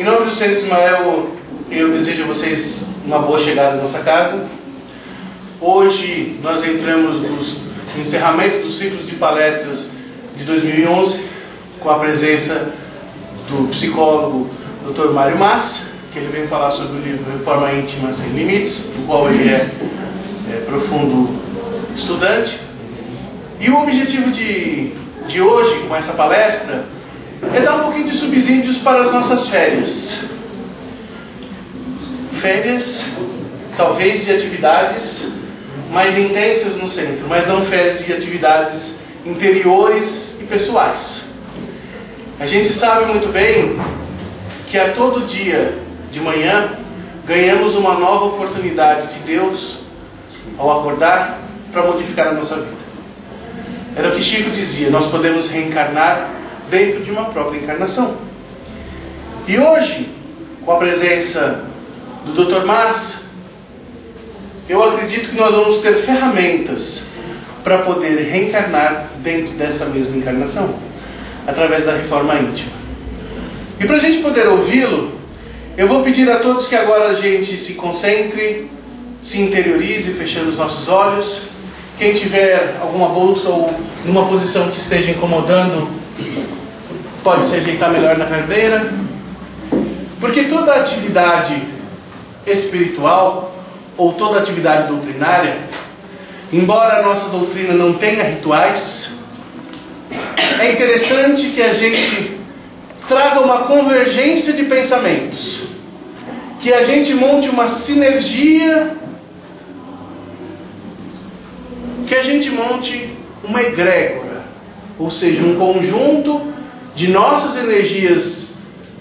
Em nome do Senhor Ismael, eu desejo a vocês uma boa chegada à nossa casa. Hoje nós entramos no encerramento do ciclo de palestras de 2011, com a presença do psicólogo Dr. Mário Mas, que ele vem falar sobre o livro Reforma Íntima Sem Limites, do qual ele é profundo estudante. E o objetivo de hoje, com essa palestra, é dar um pouquinho de subsídios para as nossas férias. Férias, talvez, de atividades mais intensas no centro, mas não férias de atividades interiores e pessoais. A gente sabe muito bem que a todo dia de manhã ganhamos uma nova oportunidade de Deus, ao acordar, para modificar a nossa vida. Era o que Chico dizia: nós podemos reencarnar dentro de uma própria encarnação. E hoje, com a presença do Dr. Mas, eu acredito que nós vamos ter ferramentas para poder reencarnar dentro dessa mesma encarnação, através da reforma íntima. E para a gente poder ouvi-lo, eu vou pedir a todos que agora a gente se concentre, se interiorize, fechando os nossos olhos. Quem tiver alguma bolsa ou numa posição que esteja incomodando, pode se ajeitar melhor na cadeira. Porque toda atividade espiritual ou toda atividade doutrinária, embora a nossa doutrina não tenha rituais, é interessante que a gente traga uma convergência de pensamentos, que a gente monte uma sinergia, que a gente monte uma egrégora, ou seja, um conjunto de nossas energias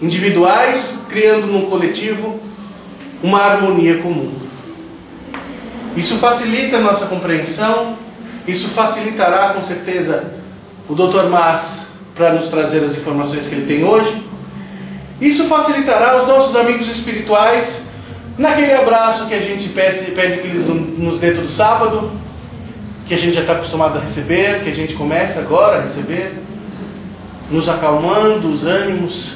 individuais, criando num coletivo uma harmonia comum. Isso facilita a nossa compreensão, isso facilitará com certeza o Dr. Mas para nos trazer as informações que ele tem hoje. Isso facilitará os nossos amigos espirituais naquele abraço que a gente pede que eles nos dê todo sábado, que a gente já está acostumado a receber, que a gente começa agora a receber, nos acalmando os ânimos,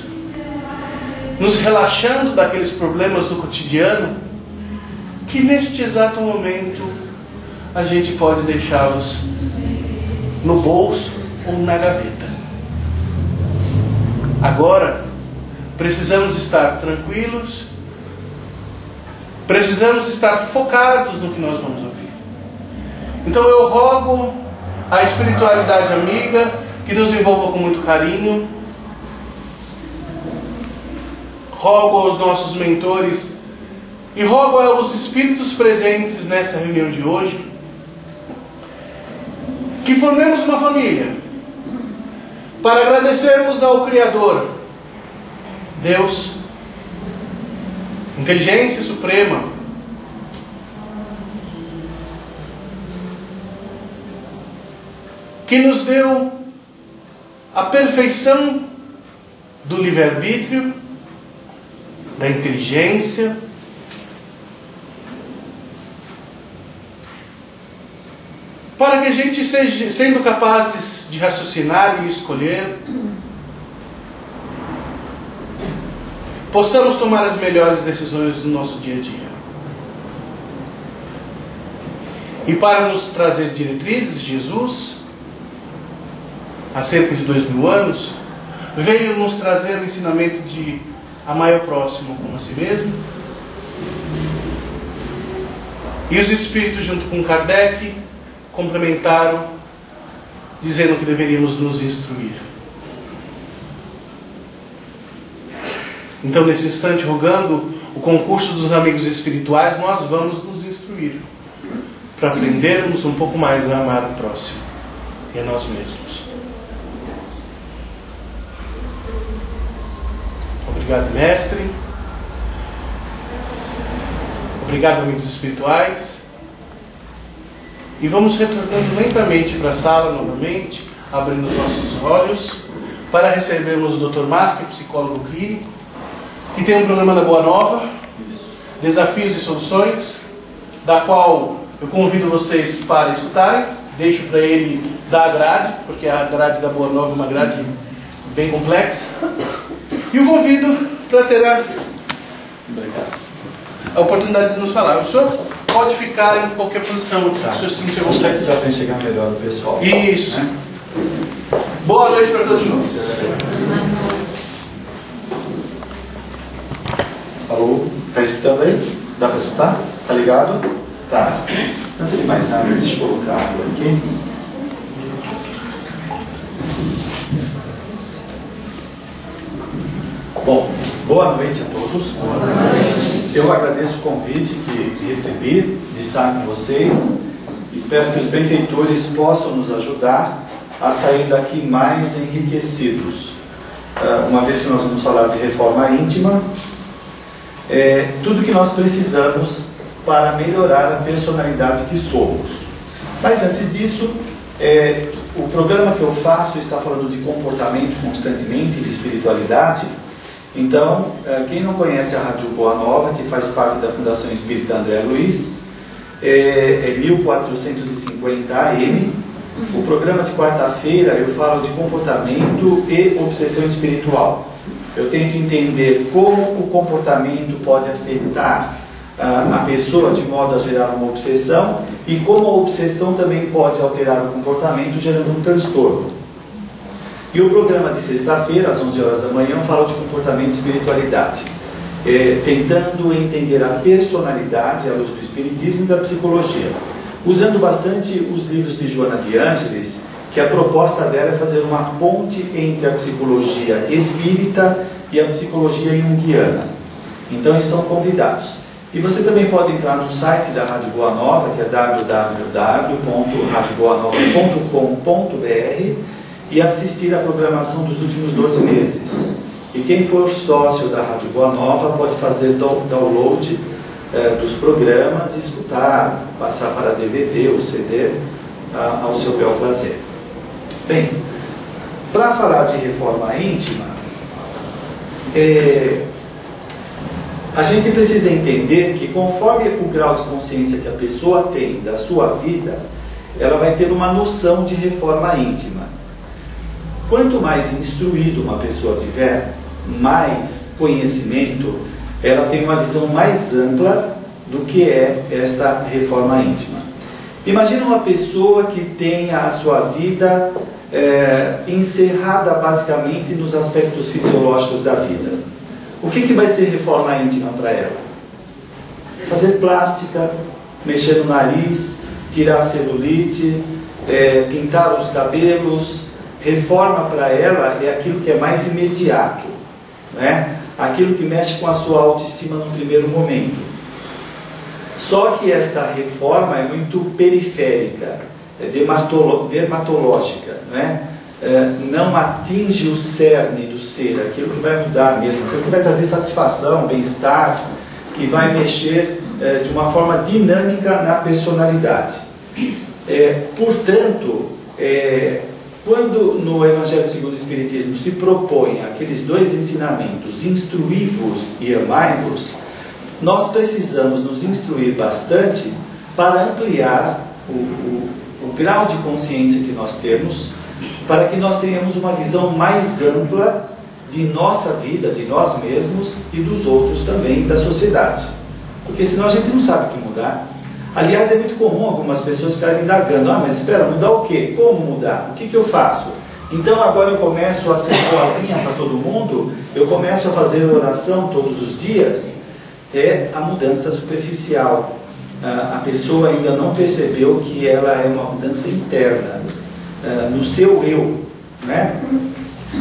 nos relaxando daqueles problemas do cotidiano, que neste exato momento a gente pode deixá-los no bolso ou na gaveta. Agora precisamos estar tranquilos, precisamos estar focados no que nós vamos ouvir. Então eu rogo à espiritualidade amiga que nos envolva com muito carinho. Rogo aos nossos mentores e rogo aos espíritos presentes nessa reunião de hoje que formemos uma família para agradecermos ao Criador, Deus, inteligência suprema, que nos deu a perfeição do livre-arbítrio, da inteligência, para que a gente seja, sendo capazes de raciocinar e escolher, possamos tomar as melhores decisões do nosso dia a dia. E para nos trazer diretrizes, Jesus, há cerca de 2000 anos, veio nos trazer o ensinamento de amar o próximo como a si mesmo. E os espíritos, junto com Kardec, complementaram, dizendo que deveríamos nos instruir. Então, nesse instante, rogando o concurso dos amigos espirituais, nós vamos nos instruir, para aprendermos um pouco mais a amar o próximo e a nós mesmos. Obrigado, mestre. Obrigado, amigos espirituais. E vamos retornando lentamente para a sala novamente, abrindo os nossos olhos, para recebermos o Dr. Mas, que é psicólogo clínico, que tem um programa da Boa Nova, Desafios e Soluções, da qual eu convido vocês para escutarem. Deixo para ele dar a grade, porque a grade da Boa Nova é uma grade bem complexa. E o convido para ter a oportunidade de nos falar. O senhor pode ficar em qualquer posição, o senhor se sentir à Acho vontade. que dá para enxergar melhor o pessoal. Isso. Né? Boa noite para todos nós. Alô? Tá escutando aí? Dá para escutar? Tá ligado? Tá. Antes de mais nada, deixa eu colocar água aqui. Bom, boa noite a todos. Eu agradeço o convite que recebi de estar com vocês. Espero que os benfeitores possam nos ajudar a sair daqui mais enriquecidos. Uma vez que nós vamos falar de reforma íntima, tudo que nós precisamos para melhorar a personalidade que somos. Mas antes disso, o programa que eu faço está falando de comportamento constantemente, de espiritualidade. Então, quem não conhece a Rádio Boa Nova, que faz parte da Fundação Espírita André Luiz, é 1450 AM. O programa de quarta-feira eu falo de comportamento e obsessão espiritual. Eu tento entender como o comportamento pode afetar a pessoa de modo a gerar uma obsessão e como a obsessão também pode alterar o comportamento, gerando um transtorno. E o programa de sexta-feira, às 11 horas da manhã, eu falo de comportamento e espiritualidade, tentando entender a personalidade à luz do espiritismo e da psicologia, usando bastante os livros de Joana de Ângeles, que a proposta dela é fazer uma ponte entre a psicologia espírita e a psicologia junguiana. Então estão convidados. E você também pode entrar no site da Rádio Boa Nova, que é www.radioboanova.com.br, e assistir a programação dos últimos 12 meses. E quem for sócio da Rádio Boa Nova pode fazer download dos programas e escutar, passar para DVD ou CD ao seu bel prazer. Bem, para falar de reforma íntima, a gente precisa entender que conforme o grau de consciência que a pessoa tem da sua vida, ela vai ter uma noção de reforma íntima. Quanto mais instruído uma pessoa tiver, mais conhecimento, ela tem uma visão mais ampla do que é esta reforma íntima. Imagina uma pessoa que tenha a sua vida encerrada basicamente nos aspectos fisiológicos da vida. O que vai ser reforma íntima para ela? Fazer plástica, mexer no nariz, tirar celulite, pintar os cabelos. Reforma para ela é aquilo que é mais imediato, né? Aquilo que mexe com a sua autoestima no primeiro momento. Só que esta reforma é muito periférica, é dermatológica, né? Não atinge o cerne do ser, aquilo que vai mudar mesmo, aquilo que vai trazer satisfação, bem-estar, que vai mexer de uma forma dinâmica na personalidade. Portanto, quando no Evangelho segundo o Espiritismo se propõe aqueles dois ensinamentos, instruí-vos e amai-vos, nós precisamos nos instruir bastante para ampliar o grau de consciência que nós temos, para que nós tenhamos uma visão mais ampla de nossa vida, de nós mesmos e dos outros também, da sociedade. Porque senão a gente não sabe o que mudar. Aliás, é muito comum algumas pessoas ficarem indagando: mas espera, mudar o quê? Como mudar? O que eu faço? Então agora eu começo a ser boazinha para todo mundo? Eu começo a fazer oração todos os dias? É a mudança superficial. A pessoa ainda não percebeu que ela é uma mudança interna, no seu eu, né?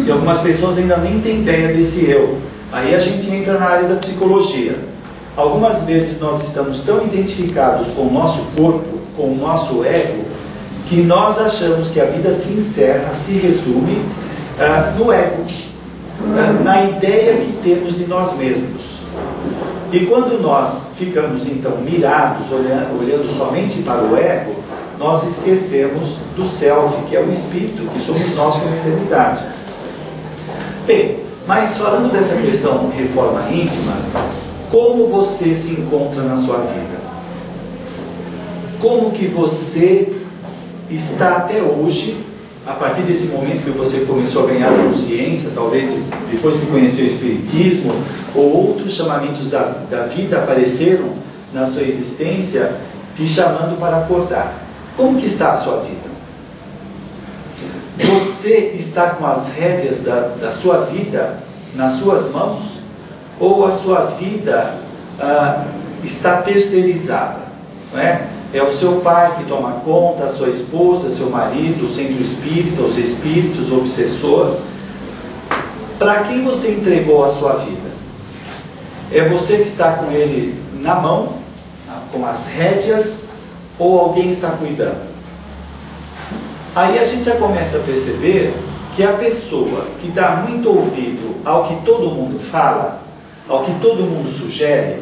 E algumas pessoas ainda nem têm ideia desse eu. Aí a gente entra na área da psicologia. Algumas vezes nós estamos tão identificados com o nosso corpo, com o nosso ego, que nós achamos que a vida se encerra, se resume no ego, na ideia que temos de nós mesmos. E quando nós ficamos então mirados, olhando somente para o ego, nós esquecemos do self, que é o espírito, que somos nós como eternidade. Bem, mas falando dessa questão reforma íntima, como você se encontra na sua vida? Como que você está até hoje a partir desse momento que você começou a ganhar consciência, talvez depois que conheceu o Espiritismo, ou outros chamamentos da vida apareceram na sua existência, te chamando para acordar. Como que está a sua vida? Você está com as rédeas da sua vida nas suas mãos? Ou a sua vida está terceirizada? Não é? É o seu pai que toma conta, a sua esposa, seu marido, o centro espírita, os espíritos, o obsessor. Para quem você entregou a sua vida? É você que está com ele na mão, com as rédeas, ou alguém está cuidando? Aí a gente já começa a perceber que a pessoa que dá muito ouvido ao que todo mundo fala, ao que todo mundo sugere,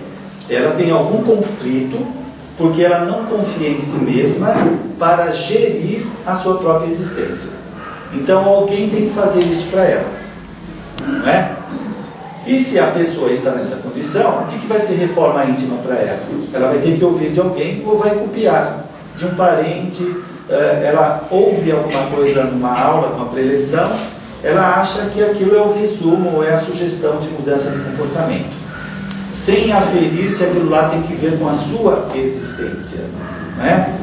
ela tem algum conflito, porque ela não confia em si mesma para gerir a sua própria existência. Então alguém tem que fazer isso para ela, não é? E se a pessoa está nessa condição, o que vai ser reforma íntima para ela? Ela vai ter que ouvir de alguém ou vai copiar de um parente. Ela ouve alguma coisa numa aula, numa preleção, ela acha que aquilo é o resumo ou é a sugestão de mudança de comportamento, sem aferir se aquilo lá tem que ver com a sua existência, não é?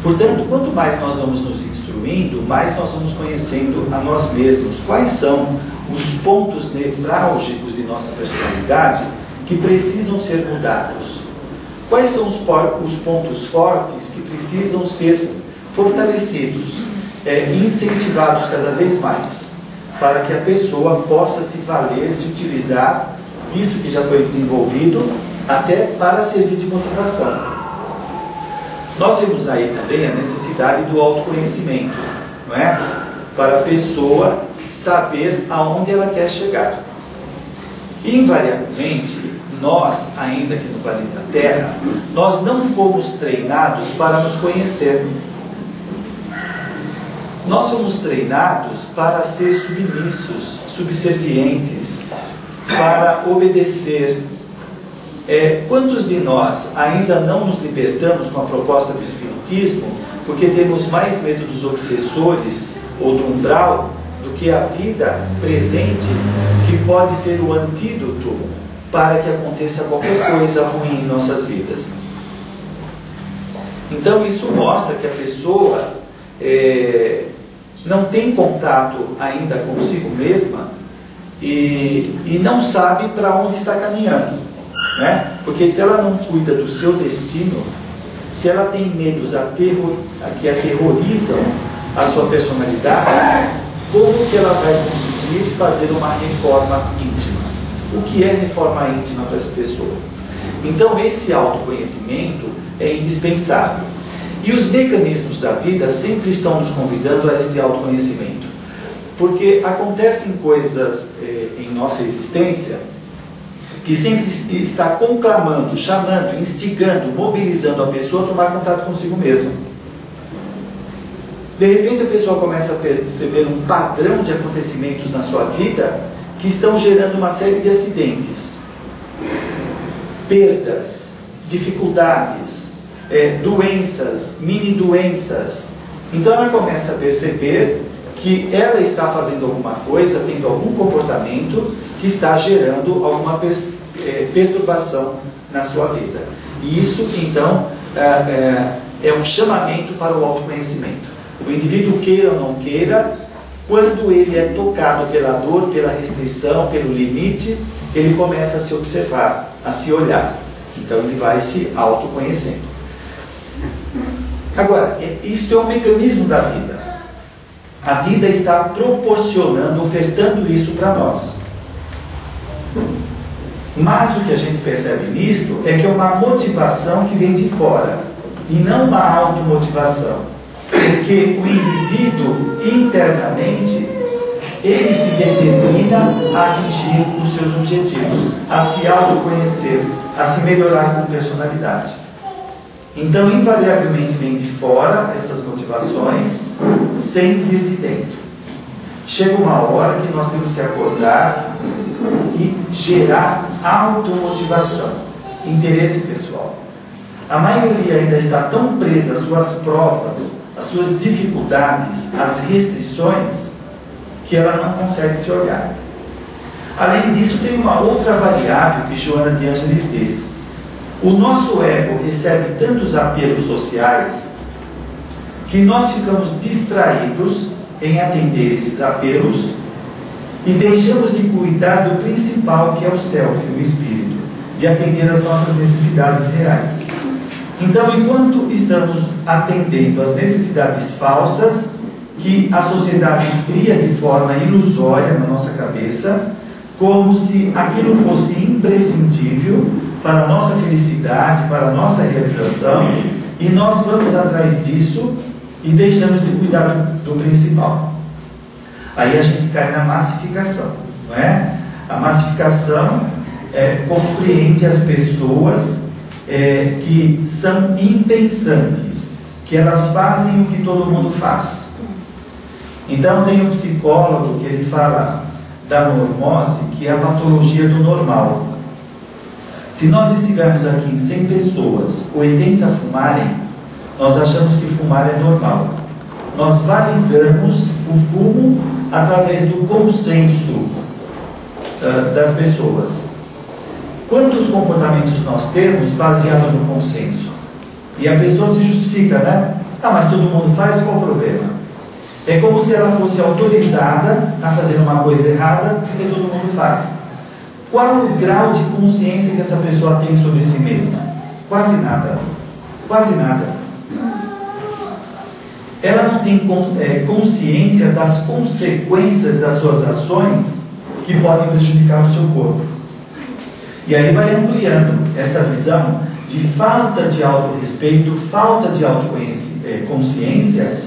Portanto, quanto mais nós vamos nos instruindo, mais nós vamos conhecendo a nós mesmos. Quais são os pontos nevrálgicos de nossa personalidade que precisam ser mudados? Quais são os pontos fortes que precisam ser fortalecidos, incentivados cada vez mais, para que a pessoa possa se valer, se utilizar disso que já foi desenvolvido, até para servir de motivação. Nós vemos aí também a necessidade do autoconhecimento, não é? Para a pessoa saber aonde ela quer chegar. Invariavelmente, nós, ainda aqui no planeta Terra, nós não fomos treinados para nos conhecer. Nós somos treinados para ser submissos, subservientes, para obedecer. Quantos de nós ainda não nos libertamos com a proposta do Espiritismo, porque temos mais medo dos obsessores ou do umbral do que a vida presente, que pode ser o antídoto para que aconteça qualquer coisa ruim em nossas vidas? Então isso mostra que a pessoa não tem contato ainda consigo mesma e não sabe para onde está caminhando, né? Porque se ela não cuida do seu destino, se ela tem medos que aterrorizam a sua personalidade, como que ela vai conseguir fazer uma reforma íntima? O que é reforma íntima para essa pessoa? Então esse autoconhecimento é indispensável. E os mecanismos da vida sempre estão nos convidando a este autoconhecimento. Porque acontecem coisas em nossa existência que sempre está conclamando, chamando, instigando, mobilizando a pessoa a tomar contato consigo mesma. De repente a pessoa começa a perceber um padrão de acontecimentos na sua vida que estão gerando uma série de acidentes, perdas, dificuldades, doenças, mini doenças. Então ela começa a perceber que ela está fazendo alguma coisa, tendo algum comportamento que está gerando alguma perturbação na sua vida. E isso então é um chamamento para o autoconhecimento. O indivíduo queira ou não queira, quando ele é tocado pela dor, pela restrição, pelo limite, ele começa a se observar, a se olhar. Então ele vai se autoconhecendo. Agora, isso é um mecanismo da vida. A vida está proporcionando, ofertando isso para nós. Mas o que a gente percebe nisto é que é uma motivação que vem de fora, e não uma automotivação. Porque o indivíduo, internamente, ele se determina a atingir os seus objetivos, a se autoconhecer, a se melhorar como personalidade. Então, invariavelmente vem de fora estas motivações, sem vir de dentro. Chega uma hora que nós temos que acordar e gerar automotivação, interesse pessoal. A maioria ainda está tão presa às suas provas, as suas dificuldades, as restrições que ela não consegue se olhar. Além disso, tem uma outra variável que Joana de Ângeles diz. O nosso ego recebe tantos apelos sociais que nós ficamos distraídos em atender esses apelos e deixamos de cuidar do principal, que é o self, o espírito, de atender às nossas necessidades reais. Então, enquanto estamos atendendo às necessidades falsas que a sociedade cria de forma ilusória na nossa cabeça, como se aquilo fosse imprescindível para a nossa felicidade, para a nossa realização, e nós vamos atrás disso e deixamos de cuidar do principal. Aí a gente cai na massificação, não é? A massificação compreende as pessoas que são impensantes, que elas fazem o que todo mundo faz. Então tem um psicólogo que ele fala da normose, que é a patologia do normal. Se nós estivermos aqui em 100 pessoas, 80 fumarem, nós achamos que fumar é normal. Nós validamos o fumo através do consenso das pessoas. Quantos comportamentos nós temos baseado no consenso? E a pessoa se justifica, né? Ah, mas todo mundo faz, qual o problema? É como se ela fosse autorizada a fazer uma coisa errada porque todo mundo faz. Qual o grau de consciência que essa pessoa tem sobre si mesma? Quase nada. Quase nada. Ela não tem consciência das consequências das suas ações que podem prejudicar o seu corpo. E aí vai ampliando essa visão de falta de autorrespeito, falta de autoconsciência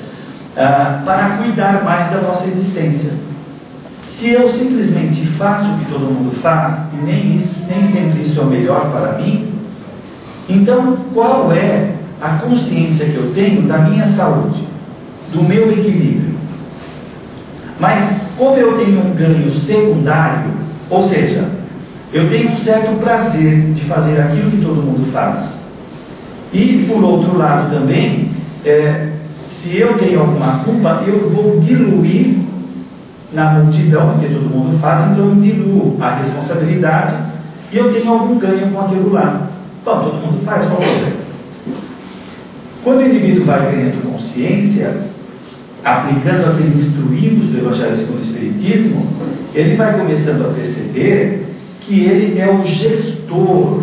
para cuidar mais da nossa existência. Se eu simplesmente faço o que todo mundo faz e nem sempre isso é o melhor para mim, então qual é a consciência que eu tenho da minha saúde, do meu equilíbrio? Mas como eu tenho um ganho secundário, ou seja, eu tenho um certo prazer de fazer aquilo que todo mundo faz, e por outro lado também, se eu tenho alguma culpa, eu vou diluir na multidão, porque todo mundo faz, então eu diluo a responsabilidade e eu tenho algum ganho com aquilo lá. Bom, todo mundo faz, qual é o problema? Quando o indivíduo vai ganhando consciência, aplicando aqueles instruídos do Evangelho segundo o Espiritismo, ele vai começando a perceber que ele é o gestor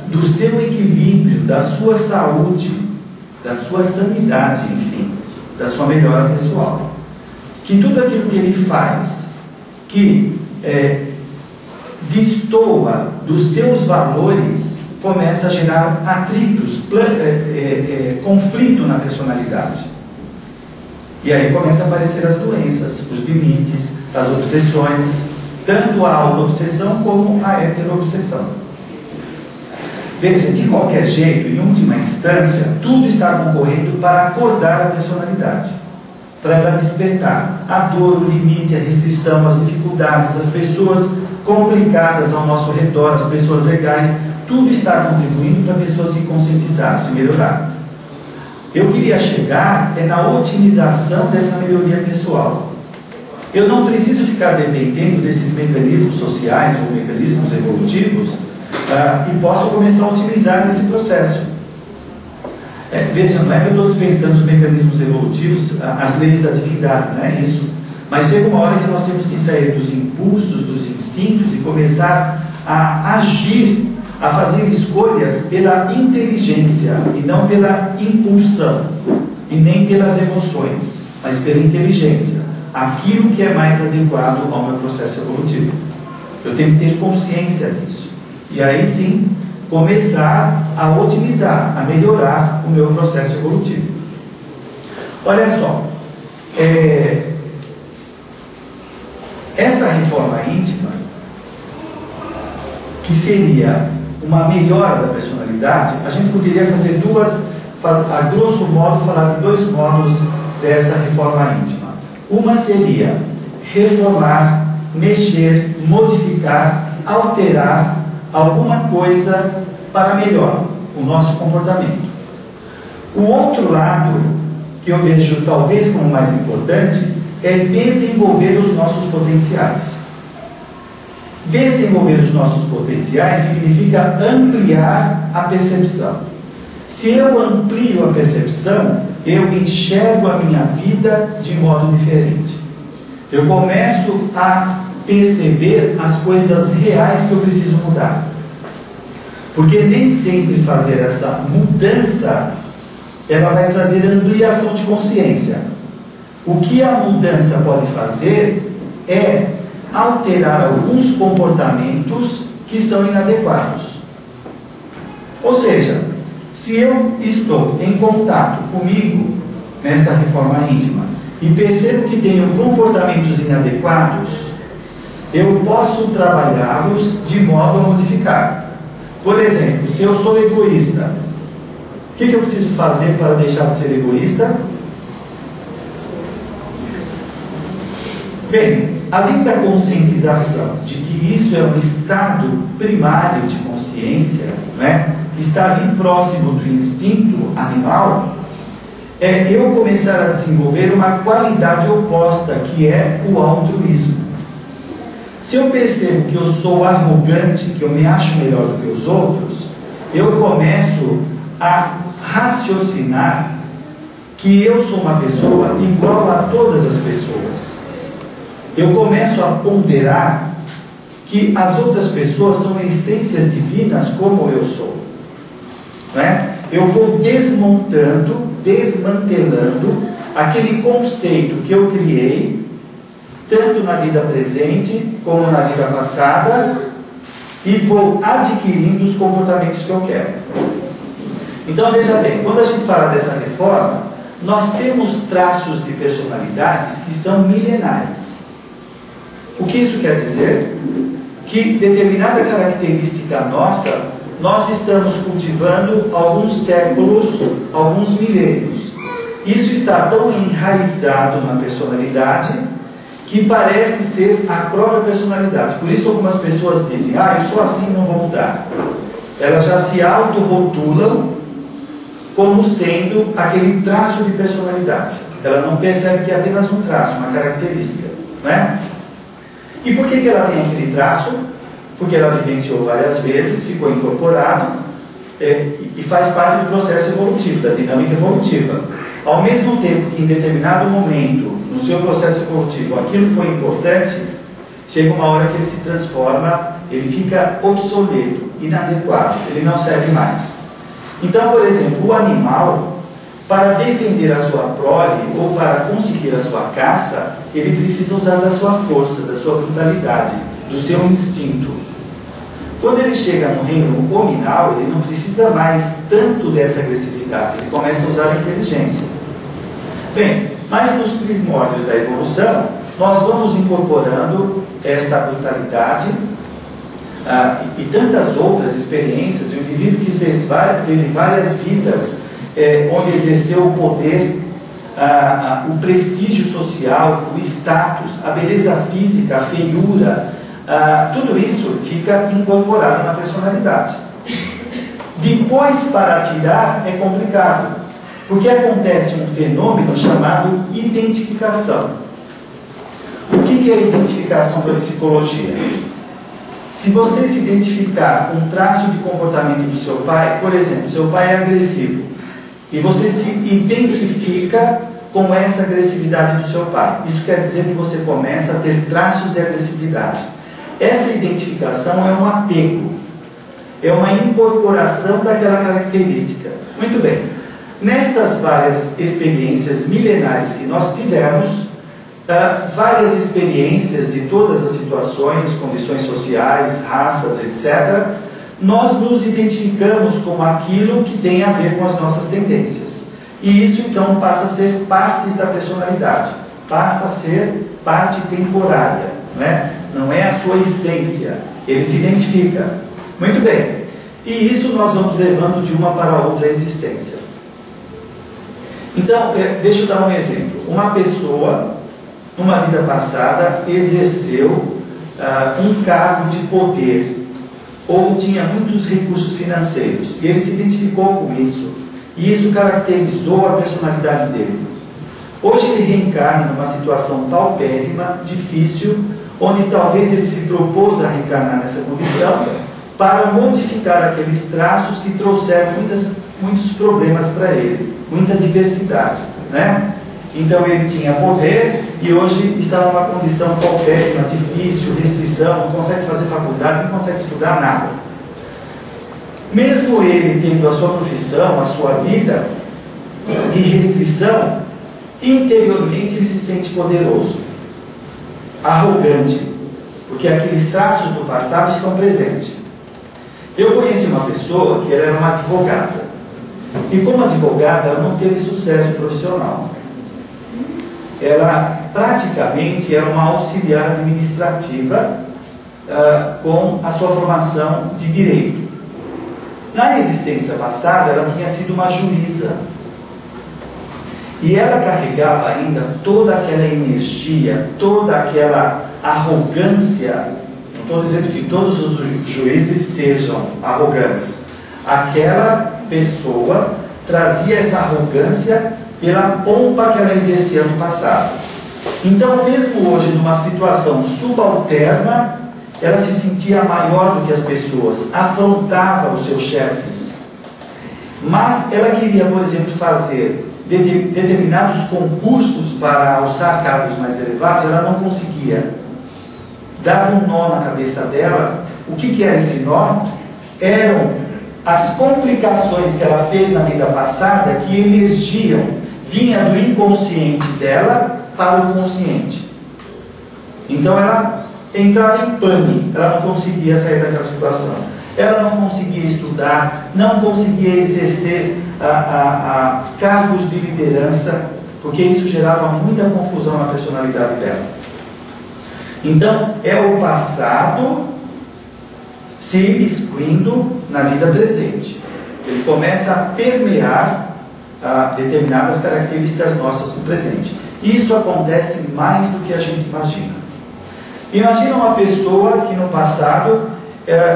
do seu equilíbrio, da sua saúde, da sua sanidade, enfim, da sua melhora pessoal. Que tudo aquilo que ele faz, que destoa dos seus valores, começa a gerar atritos, conflito na personalidade. E aí começam a aparecer as doenças, os limites, as obsessões, tanto a auto-obsessão como a heteroobsessão. Veja, de qualquer jeito, em última instância, tudo está concorrendo para acordar a personalidade, para ela despertar a dor, o limite, a restrição, as dificuldades, as pessoas complicadas ao nosso redor, as pessoas legais, tudo está contribuindo para a pessoa se conscientizar, se melhorar. Eu queria chegar na otimização dessa melhoria pessoal. Eu não preciso ficar dependendo desses mecanismos sociais ou mecanismos evolutivos e posso começar a otimizar esse processo. Veja, não é que eu estou dispensando os mecanismos evolutivos, as leis da divindade, não é isso. Mas chega uma hora que nós temos que sair dos impulsos, dos instintos e começar a agir, a fazer escolhas pela inteligência e não pela impulsão e nem pelas emoções, mas pela inteligência, aquilo que é mais adequado ao meu processo evolutivo. Eu tenho que ter consciência disso e aí sim começar a otimizar, a melhorar o meu processo evolutivo. Olha só, essa reforma íntima, que seria uma melhora da personalidade, a gente poderia fazer a grosso modo, falar de dois modos dessa reforma íntima. Uma seria reformar, mexer, modificar, alterar alguma coisa para melhor o nosso comportamento. O outro lado, que eu vejo talvez como mais importante, é desenvolver os nossos potenciais. Desenvolver os nossos potenciais significa ampliar a percepção. Se eu amplio a percepção, eu enxergo a minha vida de modo diferente. Eu começo a perceber as coisas reais que eu preciso mudar. Porque nem sempre fazer essa mudança, ela vai trazer ampliação de consciência. O que a mudança pode fazer é alterar alguns comportamentos que são inadequados. Ou seja, se eu estou em contato comigo nesta reforma íntima e percebo que tenho comportamentos inadequados, eu posso trabalhá-los de modo a modificar. Por exemplo, se eu sou egoísta, o que eu preciso fazer para deixar de ser egoísta? Bem, além da conscientização de que isso é um estado primário de consciência, né, que está ali próximo do instinto animal, é eu começar a desenvolver uma qualidade oposta, que é o altruísmo. Se eu percebo que eu sou arrogante, que eu me acho melhor do que os outros, eu começo a raciocinar que eu sou uma pessoa igual a todas as pessoas. Eu começo a ponderar que as outras pessoas são essências divinas como eu sou. Não é? Eu vou desmantelando aquele conceito que eu criei, tanto na vida presente como na vida passada, e vou adquirindo os comportamentos que eu quero. Então veja bem, quando a gente fala dessa reforma, nós temos traços de personalidades que são milenares. O que isso quer dizer? Que determinada característica nossa, nós estamos cultivando alguns séculos, alguns milênios. Isso está tão enraizado na personalidade que parece ser a própria personalidade. Por isso algumas pessoas dizem, eu sou assim, não vou mudar. Elas já se autorrotulam como sendo aquele traço de personalidade. Ela não percebe que é apenas um traço, uma característica, não é? E por que ela tem aquele traço? Porque ela vivenciou várias vezes, ficou incorporado e faz parte do processo evolutivo, da dinâmica evolutiva. Ao mesmo tempo que em determinado momento, no seu processo evolutivo, aquilo foi importante, chega uma hora que ele se transforma, ele fica obsoleto, inadequado, ele não serve mais. Então, por exemplo, o animal, para defender a sua prole ou para conseguir a sua caça, ele precisa usar da sua força, da sua brutalidade, do seu instinto. Quando ele chega no reino hominal, ele não precisa mais tanto dessa agressividade, ele começa a usar a inteligência. Bem, mas nos primórdios da evolução, nós vamos incorporando esta brutalidade e tantas outras experiências. O indivíduo que teve várias vidas onde exerceu o poder, o prestígio social, o status, a beleza física, a feiura, tudo isso fica incorporado na personalidade. Depois, para tirar, é complicado, porque acontece um fenômeno chamado identificação. O que é identificação pela psicologia? Se você se identificar com um traço de comportamento do seu pai, por exemplo, seu pai é agressivo, e você se identifica com essa agressividade do seu pai, isso quer dizer que você começa a ter traços de agressividade. Essa identificação é um apego, é uma incorporação daquela característica. Muito bem, nestas várias experiências milenares que nós tivemos, várias experiências de todas as situações, condições sociais, raças, etc., nós nos identificamos com aquilo que tem a ver com as nossas tendências. E isso então passa a ser partes da personalidade, passa a ser parte temporária, não é a sua essência, ele se identifica. Muito bem, e isso nós vamos levando de uma para outra existência. Então, deixa eu dar um exemplo. Uma pessoa, numa vida passada, exerceu um cargo de poder, ou tinha muitos recursos financeiros, e ele se identificou com isso. E isso caracterizou a personalidade dele. Hoje ele reencarna numa situação paupérrima, difícil, onde talvez ele se propôs a reencarnar nessa condição para modificar aqueles traços que trouxeram muitos problemas para ele, muita diversidade, né? Então ele tinha poder e hoje está numa condição paupérrima, difícil, restrição, não consegue fazer faculdade, não consegue estudar nada. Mesmo ele tendo a sua profissão, a sua vida de restrição, interiormente ele se sente poderoso, arrogante, porque aqueles traços do passado estão presentes. Eu conheci uma pessoa que ela era uma advogada, e como advogada ela não teve sucesso profissional. Ela praticamente era uma auxiliar administrativa com a sua formação de direito. Na existência passada ela tinha sido uma juíza, e ela carregava ainda toda aquela energia, toda aquela arrogância. Não estou dizendo que todos os juízes sejam arrogantes. Aquela pessoa trazia essa arrogância pela pompa que ela exercia no passado. Então, mesmo hoje, numa situação subalterna, ela se sentia maior do que as pessoas, afrontava os seus chefes. Mas ela queria, por exemplo, fazer determinados concursos para alçar cargos mais elevados, ela não conseguia. Dava um nó na cabeça dela. O que era esse nó? Eram as complicações que ela fez na vida passada que emergiam, vinha do inconsciente dela para o consciente. Então ela entrava em pane, ela não conseguia sair daquela situação. Ela não conseguia estudar, não conseguia exercer cargos de liderança, porque isso gerava muita confusão na personalidade dela. Então, é o passado se imiscuindo na vida presente. Ele começa a permear determinadas características nossas no presente. Isso acontece mais do que a gente imagina. Imagina uma pessoa que no passado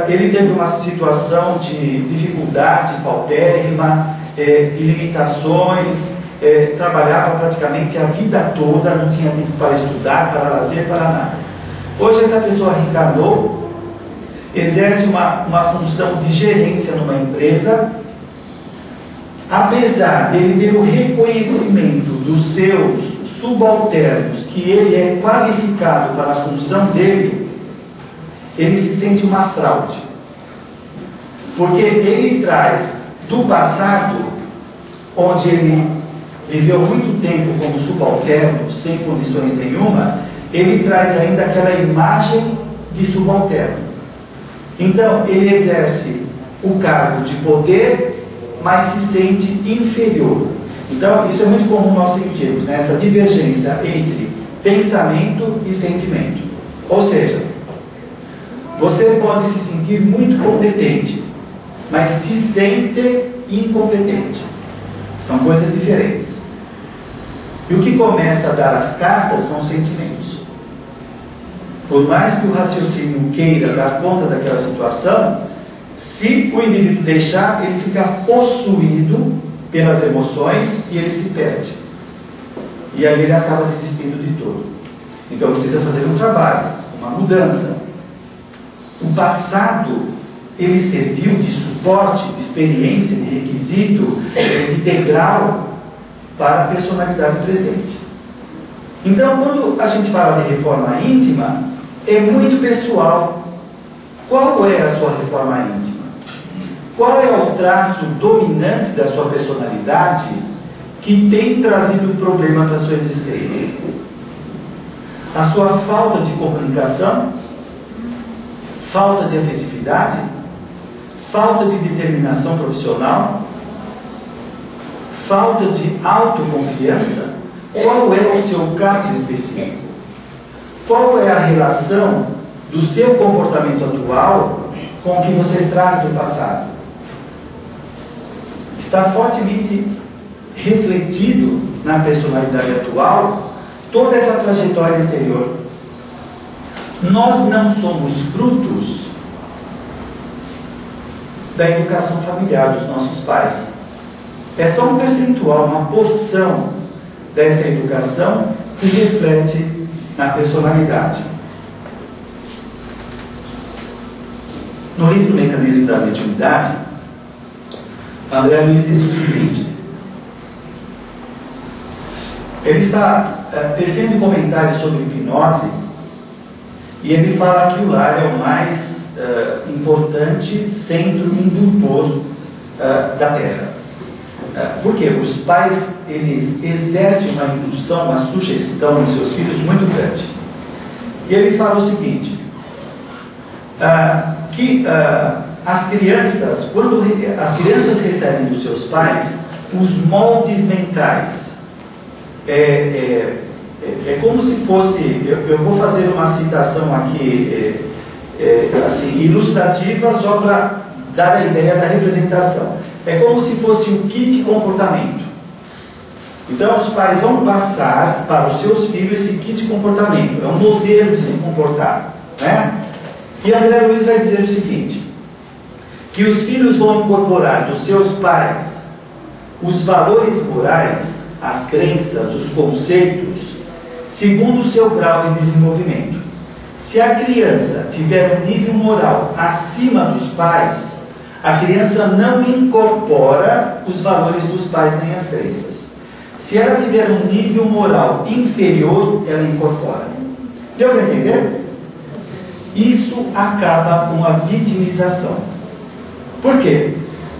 ele teve uma situação de dificuldade paupérrima, de limitações, trabalhava praticamente a vida toda, não tinha tempo para estudar, para lazer, para nada. Hoje essa pessoa reencarnou, exerce uma função de gerência numa empresa. Apesar dele ter o reconhecimento dos seus subalternos, que ele é qualificado para a função dele, ele se sente uma fraude. Porque ele traz do passado, onde ele viveu muito tempo como subalterno, sem condições nenhuma, ele traz ainda aquela imagem de subalterno. Então, ele exerce o cargo de poder, mas se sente inferior. Então, isso é muito comum nós sentirmos, né? Essa divergência entre pensamento e sentimento. Ou seja, você pode se sentir muito competente, mas se sente incompetente. São coisas diferentes. E o que começa a dar as cartas são os sentimentos. Por mais que o raciocínio queira dar conta daquela situação, se o indivíduo deixar, ele fica possuído pelas emoções e ele se perde. E aí ele acaba desistindo de tudo. Então precisa fazer um trabalho, uma mudança. O passado, ele serviu de suporte, de experiência, de requisito, de degrau para a personalidade presente. Então, quando a gente fala de reforma íntima, é muito pessoal. Qual é a sua reforma íntima? Qual é o traço dominante da sua personalidade que tem trazido problema para a sua existência? A sua falta de comunicação? Falta de afetividade? Falta de determinação profissional? Falta de autoconfiança? Qual é o seu caso específico? Qual é a relação do seu comportamento atual com o que você traz do passado? Está fortemente refletido na personalidade atual toda essa trajetória anterior. Nós não somos frutos da educação familiar dos nossos pais. é só um percentual, uma porção dessa educação que reflete na personalidade. No livro Mecanismo da Mediunidade, André Luiz diz o seguinte: ele está tecendo um comentário sobre hipnose, e ele fala que o lar é o mais importante centro indutor da Terra. Por quê? Os pais, eles exercem uma indução, uma sugestão nos seus filhos muito grande. E ele fala o seguinte, que as crianças, quando as crianças recebem dos seus pais os moldes mentais, é como se fosse, eu vou fazer uma citação aqui assim, ilustrativa, só para dar a ideia da representação. É como se fosse um kit comportamento. Então os pais vão passar para os seus filhos esse kit comportamento, é um modelo de se comportar, né? E André Luiz vai dizer o seguinte, que os filhos vão incorporar dos seus pais os valores morais, as crenças, os conceitos, segundo o seu grau de desenvolvimento. Se a criança tiver um nível moral acima dos pais, a criança não incorpora os valores dos pais nem as crenças. Se ela tiver um nível moral inferior, ela incorpora. Deu para entender? Isso acaba com a vitimização. Por quê?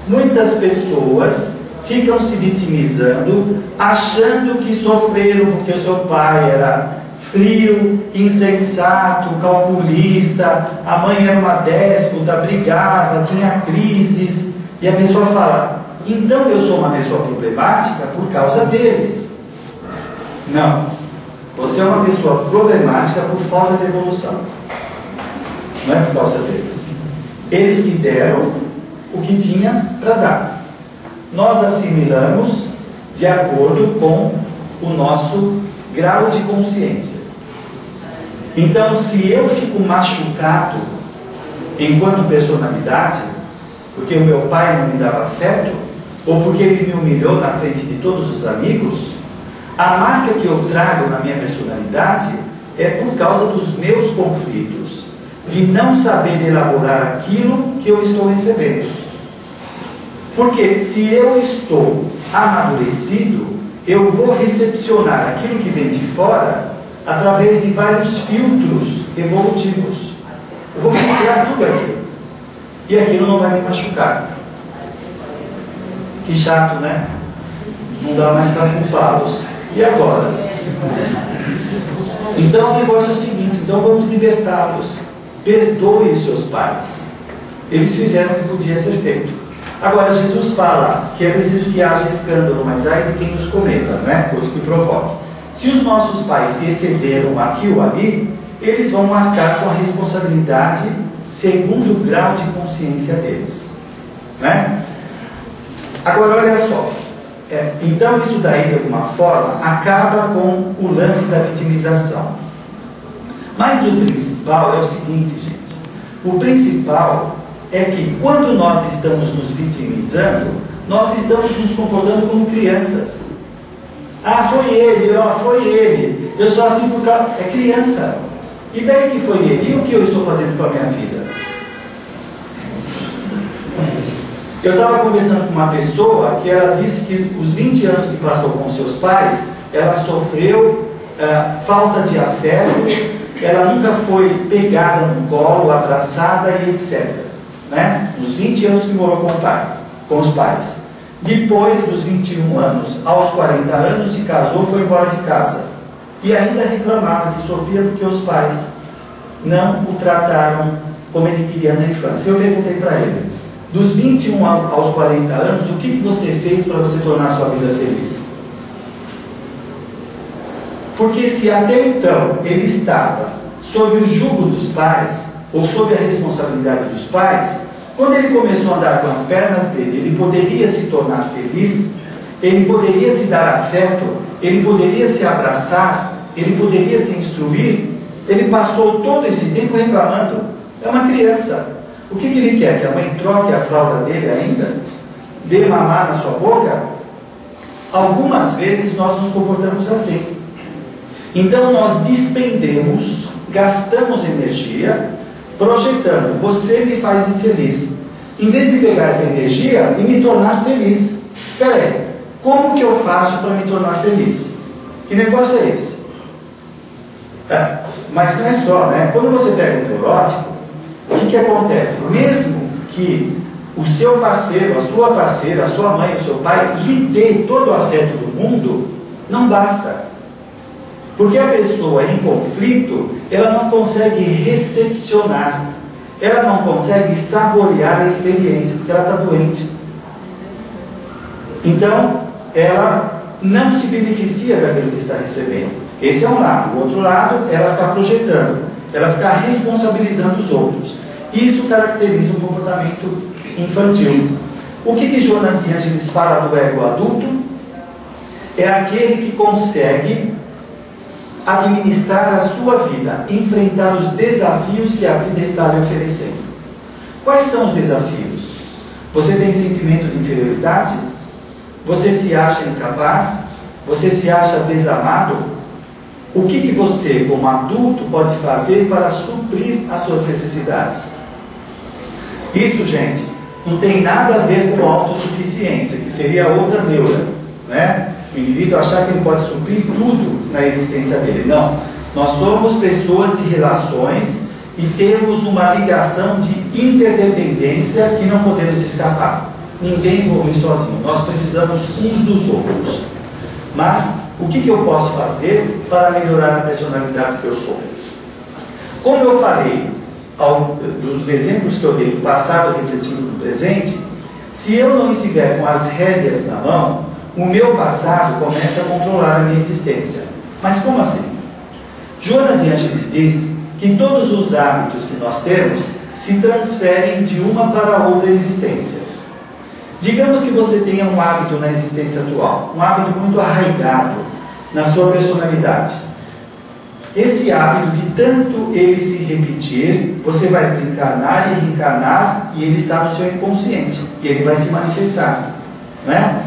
Muitas pessoas ficam se vitimizando, achando que sofreram porque o seu pai era frio, insensato, calculista, a mãe era uma déspota, brigava, tinha crises, e a pessoa fala, então eu sou uma pessoa problemática por causa deles. Não, você é uma pessoa problemática por falta de evolução, não é por causa deles. Eles te deram o que tinha para dar. Nós assimilamos de acordo com o nosso grau de consciência. Então, se eu fico machucado enquanto personalidade, porque o meu pai não me dava afeto, ou porque ele me humilhou na frente de todos os amigos, a marca que eu trago na minha personalidade é por causa dos meus conflitos, de não saber elaborar aquilo que eu estou recebendo. Porque se eu estou amadurecido, eu vou recepcionar aquilo que vem de fora através de vários filtros evolutivos. Eu vou filtrar tudo aquilo. E aquilo não vai me machucar. Que chato, né? Não dá mais para culpá-los. E agora? Então o negócio é o seguinte, então vamos libertá-los. Perdoe os seus pais. Eles fizeram o que podia ser feito. Agora, Jesus fala que é preciso que haja escândalo, mas ai de quem nos cometa, não é? Ou de que provoque. Se os nossos pais se excederam aqui ou ali, eles vão marcar com a responsabilidade segundo o grau de consciência deles, não é? Agora, olha só. Então, isso daí, de alguma forma, acaba com o lance da vitimização. Mas o principal é o seguinte, gente. O principal é que quando nós estamos nos vitimizando, nós estamos nos comportando como crianças. Ah, foi ele, eu sou assim por causa... É criança. E daí que foi ele? E o que eu estou fazendo com a minha vida? Eu estava conversando com uma pessoa que ela disse que os 20 anos que passou com seus pais, ela sofreu falta de afeto, ela nunca foi pegada no colo, abraçada e etc. Né? Os 20 anos que morou com o pai, com os pais. Depois dos 21 anos, aos 40 anos, se casou, foi embora de casa. E ainda reclamava que sofria porque os pais não o trataram como ele queria na infância. Eu perguntei para ele, dos 21 aos 40 anos, o que você fez para você tornar a sua vida feliz? Porque se até então ele estava sob o jugo dos pais, ou sob a responsabilidade dos pais, quando ele começou a andar com as pernas dele, ele poderia se tornar feliz, ele poderia se dar afeto, ele poderia se abraçar, ele poderia se instruir. Ele passou todo esse tempo reclamando. É uma criança. O que ele quer? Que a mãe troque a fralda dele ainda? Dê mamar na sua boca? Algumas vezes nós nos comportamos assim. Então nós despendemos, gastamos energia, projetando, você me faz infeliz. Em vez de pegar essa energia e me tornar feliz. Espera aí, como que eu faço para me tornar feliz? Que negócio é esse? Mas não é só, né? Quando você pega um neurótico, o que acontece? Mesmo que o seu parceiro, a sua parceira, a sua mãe, o seu pai lhe dê todo o afeto do mundo, não basta. Porque a pessoa em conflito, ela não consegue recepcionar, ela não consegue saborear a experiência, porque ela está doente. Então, ela não se beneficia daquilo que está recebendo. Esse é um lado. O outro lado, ela fica projetando, ela fica responsabilizando os outros. Isso caracteriza um comportamento infantil. O que Joana de Ângeles fala do ego adulto? É aquele que consegue administrar a sua vida, enfrentar os desafios que a vida está lhe oferecendo. Quais são os desafios? Você tem sentimento de inferioridade? Você se acha incapaz? Você se acha desamado? O que você, como adulto, pode fazer para suprir as suas necessidades? Isso, gente, não tem nada a ver com autossuficiência, que seria outra neura, né? O indivíduo achar que ele pode suprir tudo na existência dele. Não. Nós somos pessoas de relações e temos uma ligação de interdependência que não podemos escapar. Ninguém evolui sozinho. Nós precisamos uns dos outros. Mas o que eu posso fazer para melhorar a personalidade que eu sou? Como eu falei dos exemplos que eu dei do passado refletindo no presente, se eu não estiver com as rédeas na mão, o meu passado começa a controlar a minha existência. Mas como assim? Joana de Ângeles diz que todos os hábitos que nós temos se transferem de uma para outra existência. Digamos que você tenha um hábito na existência atual, um hábito muito arraigado na sua personalidade. Esse hábito, de tanto ele se repetir, você vai desencarnar e reencarnar, e ele está no seu inconsciente, e ele vai se manifestar, não é?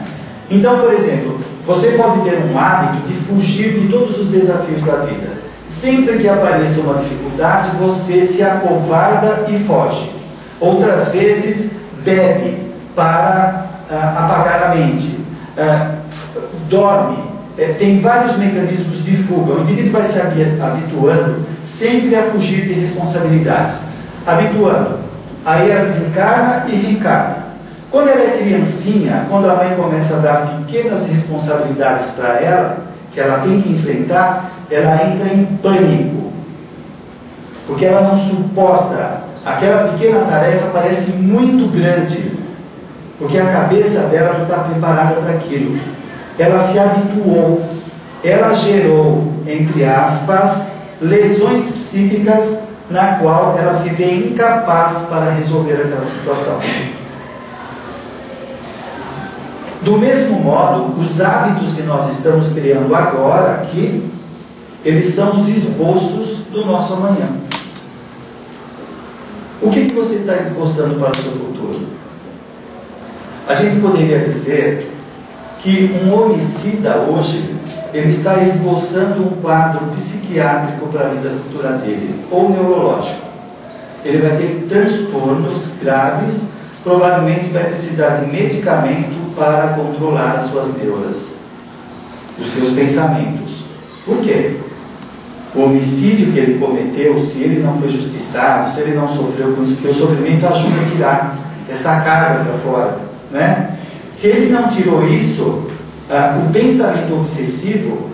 Então, por exemplo, você pode ter um hábito de fugir de todos os desafios da vida. Sempre que apareça uma dificuldade, você se acovarda e foge. Outras vezes, bebe para apagar a mente, dorme, tem vários mecanismos de fuga. O indivíduo vai se habituando sempre a fugir de responsabilidades, habituando. Aí ela desencarna e reencarna. Quando ela é criancinha, quando a mãe começa a dar pequenas responsabilidades para ela, que ela tem que enfrentar, ela entra em pânico, porque ela não suporta. Aquela pequena tarefa parece muito grande, porque a cabeça dela não está preparada para aquilo. Ela se habituou, ela gerou, entre aspas, lesões psíquicas, na qual ela se vê incapaz para resolver aquela situação. Do mesmo modo, os hábitos que nós estamos criando agora aqui, eles são os esboços do nosso amanhã. O que você está esboçando para o seu futuro? A gente poderia dizer que um homicida hoje, ele está esboçando um quadro psiquiátrico para a vida futura dele, ou neurológico. Ele vai ter transtornos graves, provavelmente vai precisar de medicamento para controlar as suas neuras, os seus pensamentos. Por quê? O homicídio que ele cometeu, se ele não foi justiçado, se ele não sofreu com isso, porque o sofrimento ajuda a tirar essa carga para fora, né? Se ele não tirou isso, o pensamento obsessivo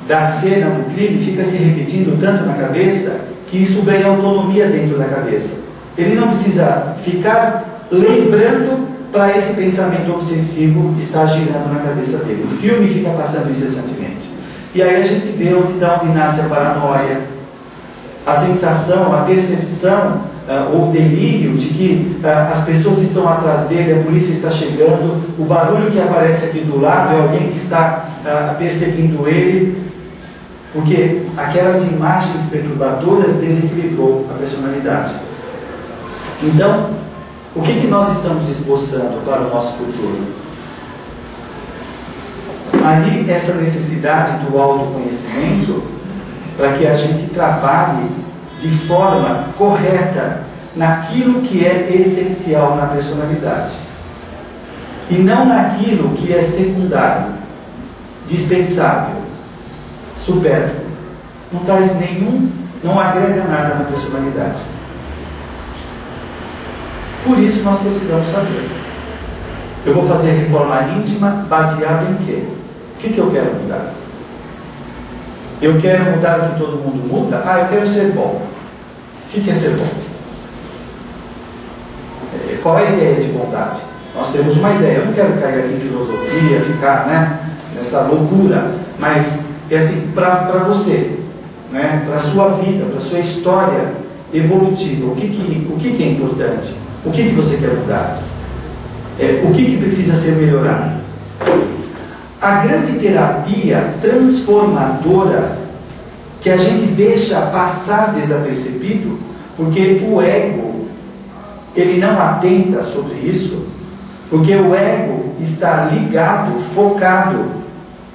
da cena do crime fica se repetindo tanto na cabeça que isso ganha autonomia dentro da cabeça. Ele não precisa ficar lembrando para esse pensamento obsessivo estar girando na cabeça dele. O filme fica passando incessantemente. E aí a gente vê onde nasce a paranoia, a sensação, a percepção ou delírio de que as pessoas estão atrás dele, a polícia está chegando, o barulho que aparece aqui do lado é alguém que está perseguindo ele, porque aquelas imagens perturbadoras desequilibrou a personalidade. Então, o que nós estamos esboçando para o nosso futuro? aí essa necessidade do autoconhecimento para que a gente trabalhe de forma correta naquilo que é essencial na personalidade e não naquilo que é secundário, dispensável, supérfluo, não traz nenhum, não agrega nada na personalidade. Por isso nós precisamos saber. Eu vou fazer reforma íntima baseado em quê? O que eu quero mudar? Eu quero mudar o que todo mundo muda? Eu quero ser bom. O que é ser bom? Qual é a ideia de bondade? Nós temos uma ideia. Eu não quero cair aqui em filosofia, ficar nessa loucura, mas é assim, para você, para a sua vida, para a sua história evolutiva, o que é importante? O que você quer mudar? O que precisa ser melhorado? A grande terapia transformadora que a gente deixa passar desapercebido, porque o ego, ele não atenta sobre isso, porque o ego está ligado, focado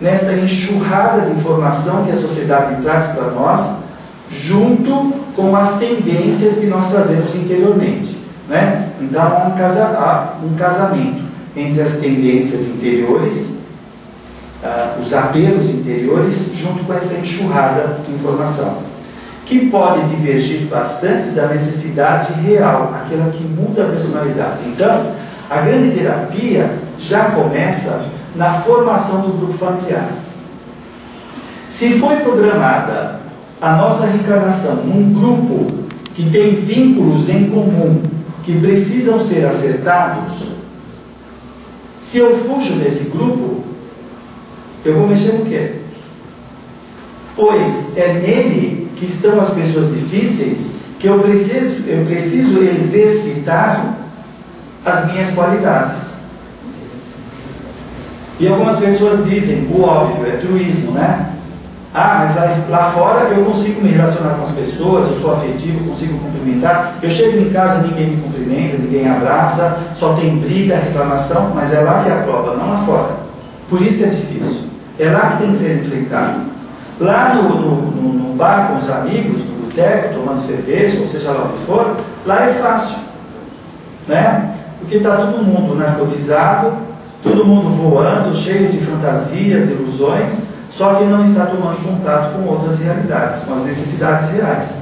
nessa enxurrada de informação que a sociedade traz para nós, junto com as tendências que nós trazemos interiormente. Então há um casamento entre as tendências interiores, os apelos interiores, junto com essa enxurrada de informação, que pode divergir bastante da necessidade real, aquela que muda a personalidade. Então, a grande terapia já começa na formação do grupo familiar. Se foi programada a nossa reencarnação num grupo que tem vínculos em comum, que precisam ser acertados, se eu fujo desse grupo, eu vou mexer no quê? Pois é nele que estão as pessoas difíceis, que eu preciso exercitar as minhas qualidades. E algumas pessoas dizem, o óbvio, é truísmo, mas lá fora eu consigo me relacionar com as pessoas, eu sou afetivo, consigo cumprimentar. Eu chego em casa, ninguém me cumprimenta, ninguém abraça, só tem briga, reclamação, mas é lá que é a prova, não lá fora. Por isso que é difícil. É lá que tem que ser enfrentado. Lá no bar com os amigos, no boteco, tomando cerveja, ou seja lá o que for, lá é fácil. Porque está todo mundo narcotizado, todo mundo voando, cheio de fantasias, ilusões, só que não está tomando contato com outras realidades, com as necessidades reais,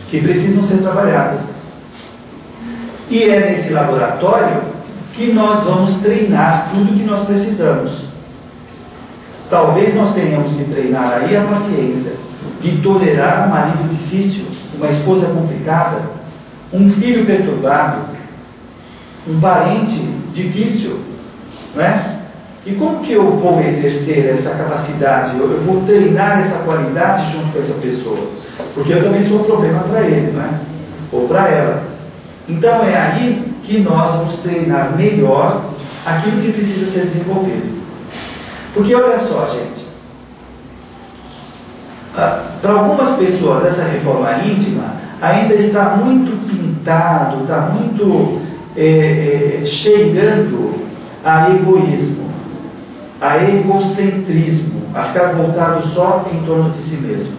que precisam ser trabalhadas. E é nesse laboratório que nós vamos treinar tudo que nós precisamos. Talvez nós tenhamos que treinar aí a paciência de tolerar um marido difícil, uma esposa complicada, um filho perturbado, um parente difícil, E como que eu vou exercer essa capacidade? Eu vou treinar essa qualidade junto com essa pessoa, porque eu também sou um problema para ele, ou para ela. Então é aí que nós vamos treinar melhor aquilo que precisa ser desenvolvido. Porque olha só, gente, para algumas pessoas essa reforma íntima ainda está muito pintado, está muito cheirando a egoísmo, a egocentrismo, a ficar voltado só em torno de si mesmo.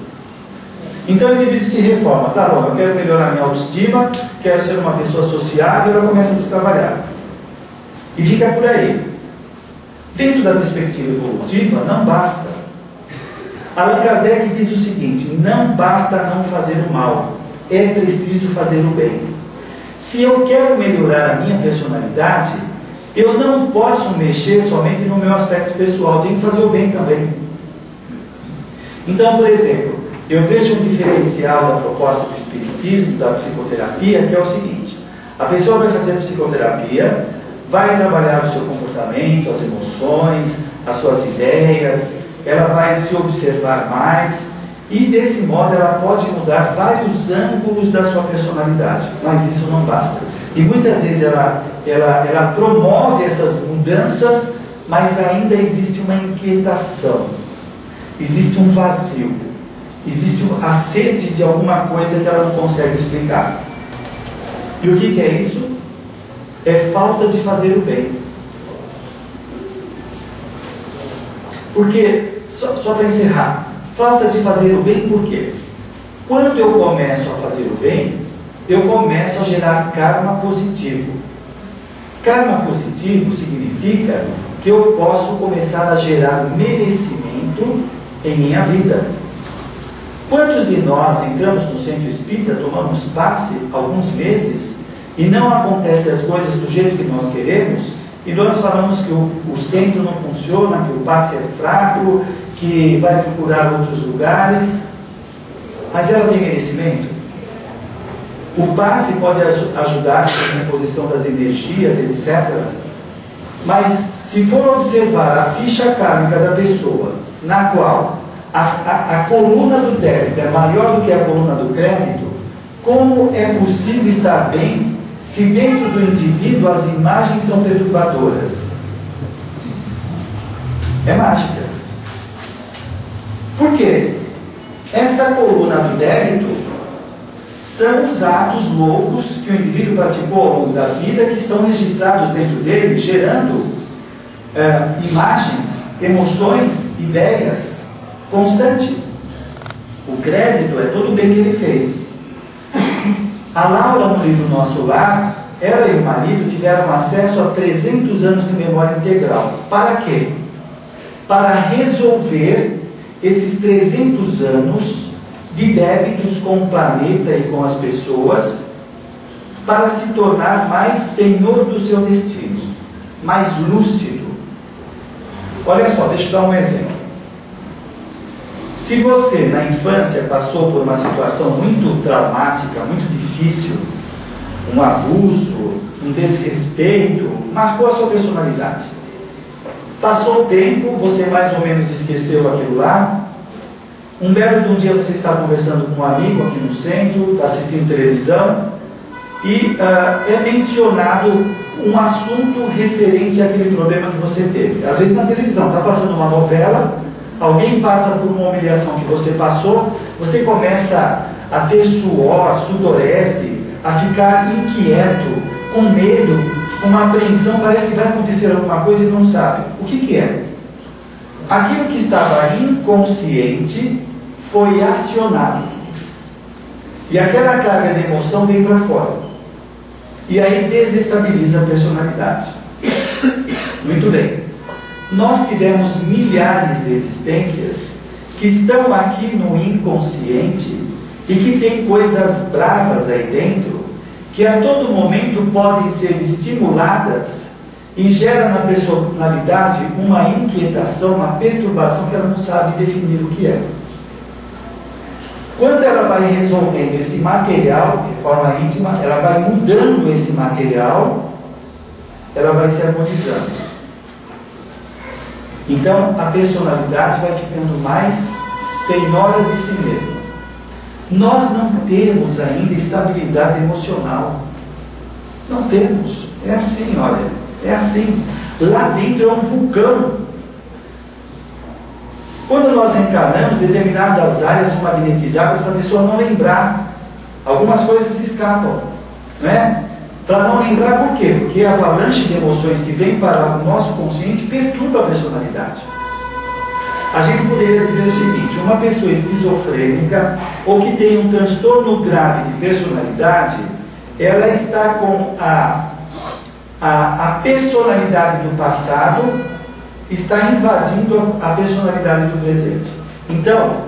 Então o indivíduo se reforma, tá bom, eu quero melhorar minha autoestima, quero ser uma pessoa sociável, ela começa a se trabalhar. E fica por aí. Dentro da perspectiva evolutiva, não basta. Allan Kardec diz o seguinte: não basta não fazer o mal, é preciso fazer o bem. Se eu quero melhorar a minha personalidade, eu não posso mexer somente no meu aspecto pessoal, eu tenho que fazer o bem também. Então, por exemplo, eu vejo um diferencial da proposta do Espiritismo, da psicoterapia, que é o seguinte: a pessoa vai fazer psicoterapia, vai trabalhar o seu comportamento, as emoções, as suas ideias, ela vai se observar mais, e desse modo ela pode mudar vários ângulos da sua personalidade, mas isso não basta. E muitas vezes ela promove essas mudanças, mas ainda existe uma inquietação, existe um vazio, existe a sede de alguma coisa que ela não consegue explicar. E o que é isso? É falta de fazer o bem. Porque, só para encerrar, falta de fazer o bem por quê? Quando eu começo a fazer o bem, eu começo a gerar karma positivo. Karma positivo significa que eu posso começar a gerar merecimento em minha vida. Quantos de nós entramos no centro espírita, tomamos passe alguns meses e não acontecem as coisas do jeito que nós queremos, e nós falamos que o centro não funciona, que o passe é fraco, que vai procurar outros lugares, mas ela tem merecimento? O passe pode ajudar na composição das energias, etc. Mas se for observar a ficha kármica da pessoa, na qual a coluna do débito é maior do que a coluna do crédito, como é possível estar bem se dentro do indivíduo as imagens são perturbadoras? É mágica. Por quê? Essa coluna do débito são os atos loucos que o indivíduo praticou ao longo da vida, que estão registrados dentro dele, gerando imagens, emoções, ideias, constante. O crédito é todo o bem que ele fez. A Laura, no livro Nosso Lar, ela e o marido tiveram acesso a 300 anos de memória integral. Para quê? Para resolver esses 300 anos de débitos com o planeta e com as pessoas, para se tornar mais senhor do seu destino, mais lúcido. Olha só, deixa eu dar um exemplo. Se você, na infância, passou por uma situação muito traumática, muito difícil, um abuso, um desrespeito, marcou a sua personalidade. Passou o tempo, você mais ou menos esqueceu aquilo lá. Um belo de um dia você está conversando com um amigo aqui no centro, está assistindo televisão, e é mencionado um assunto referente àquele problema que você teve. Às vezes na televisão, está passando uma novela, alguém passa por uma humilhação que você passou, você começa a ter suor, sudorese, a ficar inquieto, com medo, com uma apreensão, parece que vai acontecer alguma coisa e não sabe. O que é? Aquilo que estava inconsciente foi acionado. E aquela carga de emoção vem para fora. E aí desestabiliza a personalidade. Muito bem. Nós tivemos milhares de existências que estão aqui no inconsciente e que tem coisas bravas aí dentro que a todo momento podem ser estimuladas e gera na personalidade uma inquietação, uma perturbação que ela não sabe definir o que é. Quando ela vai resolvendo esse material de forma íntima, ela vai mudando esse material, ela vai se harmonizando. Então a personalidade vai ficando mais senhora de si mesma. Nós não temos ainda estabilidade emocional. Não temos. É assim, olha. É assim. Lá dentro é um vulcão. Quando nós encarnamos, determinadas áreas são magnetizadas para a pessoa não lembrar. Algumas coisas escapam, né? Para não lembrar por quê? Porque a avalanche de emoções que vem para o nosso consciente perturba a personalidade. A gente poderia dizer o seguinte: uma pessoa esquizofrênica ou que tem um transtorno grave de personalidade, ela está com a personalidade do passado, está invadindo a personalidade do presente. Então,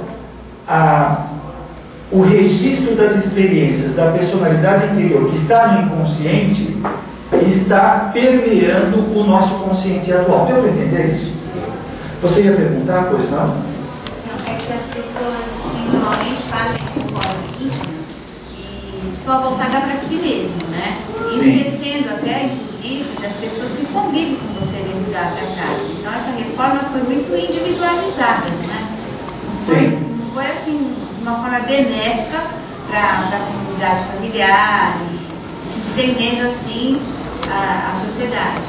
o registro das experiências da personalidade anterior, que está no inconsciente, está permeando o nosso consciente atual. Deu para entender isso? Você ia perguntar, pois não? Não, é que as pessoas assim, normalmente fazem um modo íntimo e só voltada para si mesmo, né? E Sim. esquecendo até, inclusive, das pessoas que convivem com você dentro da casa. Então essa reforma foi muito individualizada, não é? Sim. Não foi assim, de uma forma benéfica para a comunidade familiar e se estendendo assim à sociedade.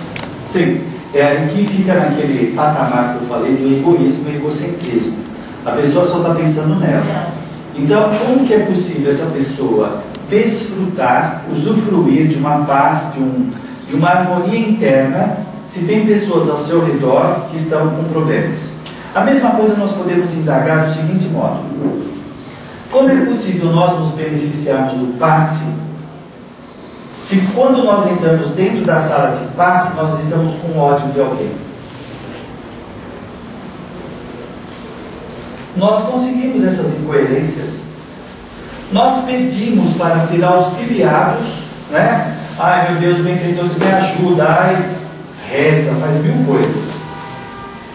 Sim. É aí que fica naquele patamar que eu falei do egoísmo e egocentrismo. A pessoa só está pensando nela. Então, como que é possível essa pessoa desfrutar, usufruir de uma paz, de uma harmonia interna, se tem pessoas ao seu redor que estão com problemas? A mesma coisa nós podemos indagar do seguinte modo: como é possível nós nos beneficiarmos do passe, se quando nós entramos dentro da sala de passe, nós estamos com ódio de alguém? Nós conseguimos essas incoerências. Nós pedimos para ser auxiliados, né? Ai, meu Deus, benfeitores, me ajuda. Ai, reza, faz mil coisas.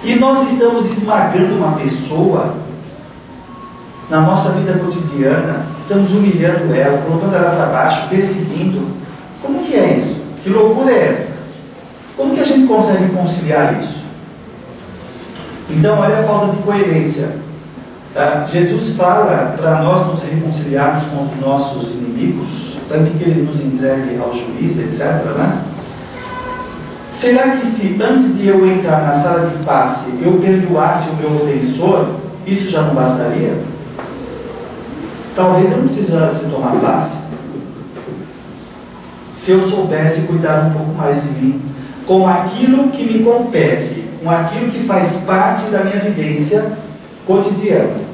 E nós estamos esmagando uma pessoa na nossa vida cotidiana, estamos humilhando ela, colocando ela para baixo, perseguindo. Como que é isso? Que loucura é essa? Como que a gente consegue conciliar isso? Então, olha a falta de coerência. Jesus fala para nós nos reconciliarmos com os nossos inimigos, antes que Ele nos entregue ao juiz, etc., né? Será que se antes de eu entrar na sala de passe eu perdoasse o meu ofensor, isso já não bastaria? Talvez eu não precisasse tomar passe. Se eu soubesse cuidar um pouco mais de mim, com aquilo que me compete, com aquilo que faz parte da minha vivência cotidiana.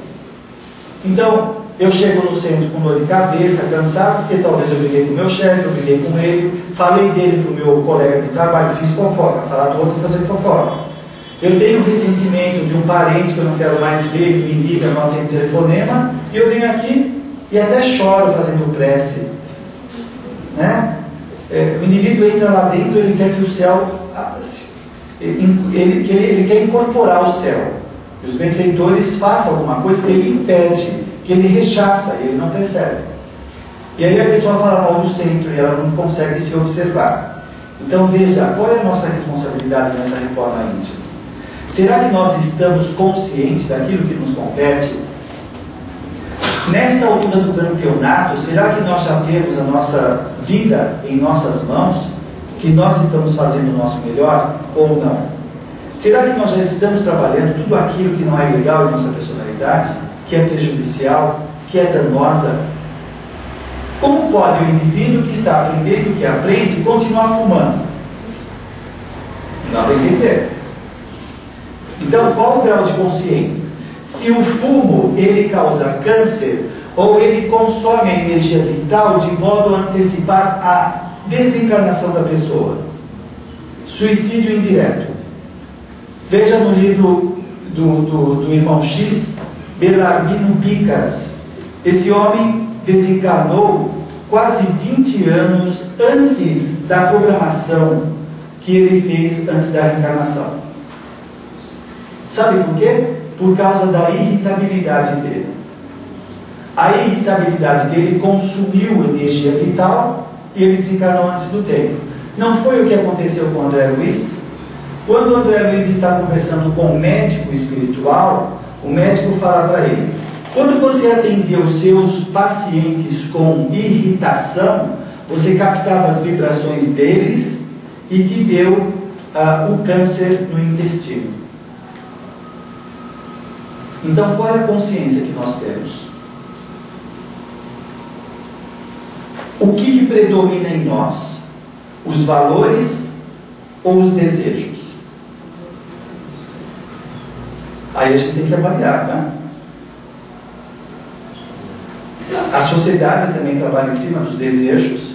Então, eu chego no centro com dor de cabeça, cansado, porque talvez eu briguei com o meu chefe, eu briguei com ele, falei dele para o meu colega de trabalho, fiz fofoca, falar do outro e fazer fofoca. Eu tenho ressentimento de um parente que eu não quero mais ver, que me liga, não atende telefonema, e eu venho aqui e até choro fazendo prece, né? O indivíduo entra lá dentro, ele quer que o céu, ele quer incorporar o céu. E os benfeitores façam alguma coisa que ele impede, que ele rechaça, e ele não percebe. E aí a pessoa fala mal do centro e ela não consegue se observar. Então veja, qual é a nossa responsabilidade nessa reforma íntima? Será que nós estamos conscientes daquilo que nos compete? Nesta altura do campeonato, será que nós já temos a nossa vida em nossas mãos? Que nós estamos fazendo o nosso melhor ou não? Será que nós já estamos trabalhando tudo aquilo que não é legal em nossa personalidade, que é prejudicial, que é danosa? Como pode o indivíduo que está aprendendo o que aprende continuar fumando? Não dá para entender. Então, qual o grau de consciência? Se o fumo, ele causa câncer, ou ele consome a energia vital de modo a antecipar a desencarnação da pessoa. Suicídio indireto. Veja no livro do irmão X, Belarmino Bicas. Esse homem desencarnou quase 20 anos antes da programação que ele fez antes da reencarnação. Sabe por quê? Por causa da irritabilidade dele. A irritabilidade dele consumiu energia vital e ele desencarnou antes do tempo. Não foi o que aconteceu com o André Luiz? Quando o André Luiz está conversando com um médico espiritual, o médico fala para ele: quando você atendia os seus pacientes com irritação, você captava as vibrações deles e te deu o câncer no intestino. Então, qual é a consciência que nós temos? O que predomina em nós? Os valores ou os desejos? Aí a gente tem que avaliar, né? A sociedade também trabalha em cima dos desejos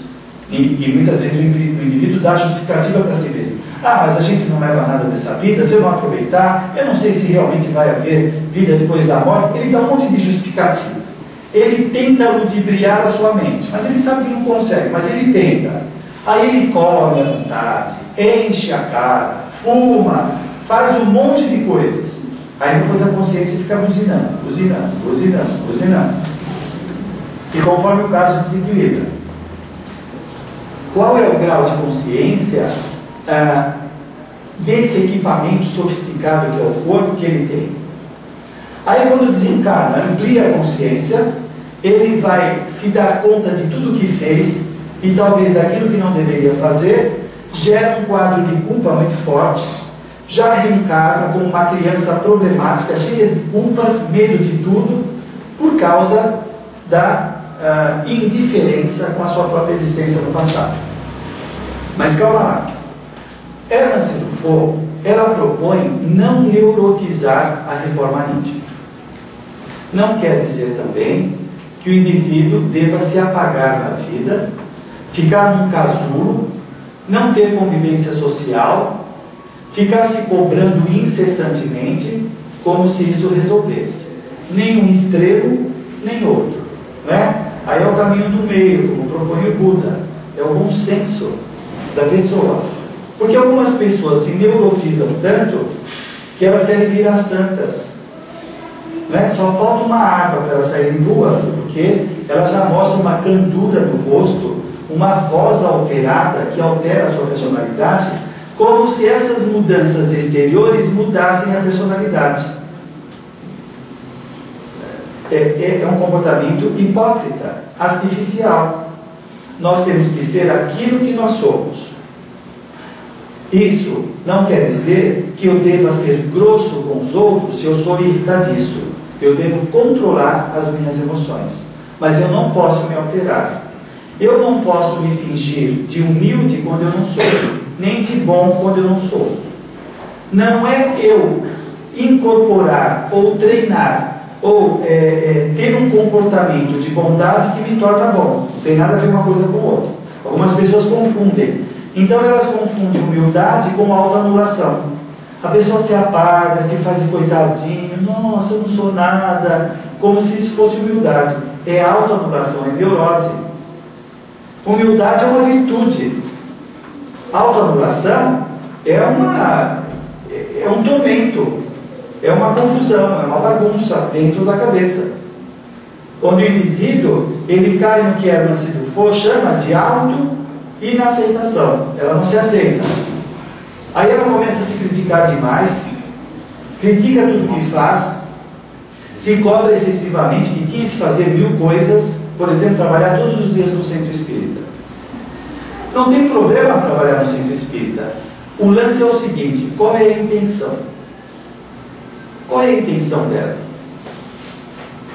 e muitas vezes o indivíduo dá justificativa para si mesmo. Ah, mas a gente não leva nada dessa vida, se eu não aproveitar, eu não sei se realmente vai haver vida depois da morte. Ele dá um monte de justificativa. Ele tenta ludibriar a sua mente, mas ele sabe que não consegue, mas ele tenta. Aí ele come à vontade, enche a cara, fuma, faz um monte de coisas. Aí depois a consciência fica buzinando. E conforme o caso desequilibra. Qual é o grau de consciência desse equipamento sofisticado que é o corpo que ele tem? Aí quando desencarna, amplia a consciência, ele vai se dar conta de tudo que fez e talvez daquilo que não deveria fazer, gera um quadro de culpa muito forte, já reencarna como uma criança problemática, cheia de culpas, medo de tudo, por causa da indiferença com a sua própria existência no passado. Mas calma lá. Hermann Foucault, ela propõe não neurotizar a reforma íntima. Não quer dizer também que o indivíduo deva se apagar na vida, ficar num casulo, não ter convivência social, ficar se cobrando incessantemente, como se isso resolvesse. Nem um extremo, nem outro. Né? Aí é o caminho do meio, como propõe o Buda. É o bom senso da pessoa. Porque algumas pessoas se neurotizam tanto que elas querem virar santas. Né? Só falta uma arma para elas saírem voando, porque elas já mostram uma candura no rosto, uma voz alterada que altera a sua personalidade, como se essas mudanças exteriores mudassem a personalidade. É um comportamento hipócrita, artificial. Nós temos que ser aquilo que nós somos. Isso não quer dizer que eu deva ser grosso com os outros se eu sou irritadiço. Eu devo controlar as minhas emoções. Mas eu não posso me alterar. Eu não posso me fingir de humilde quando eu não sou, nem de bom quando eu não sou. Não é eu incorporar ou treinar ou ter um comportamento de bondade que me torna bom. Não tem nada a ver uma coisa com outra. Algumas pessoas confundem. Então elas confundem humildade com autoanulação. A pessoa se apaga, se faz de coitadinho, nossa, eu não sou nada, como se isso fosse humildade. É autoanulação, é neurose. Humildade é uma virtude. Autoanulação é um tormento, é uma confusão, é uma bagunça dentro da cabeça. Onde o indivíduo, ele cai no que Hermann Sidufo chama de auto-inaceitação. Ela não se aceita. Aí ela começa a se criticar demais, critica tudo que faz, se cobra excessivamente, que tinha que fazer 1000 coisas, por exemplo, trabalhar todos os dias no centro espírita. Não tem problema trabalhar no centro espírita. O lance é o seguinte: qual é a intenção? Qual é a intenção dela?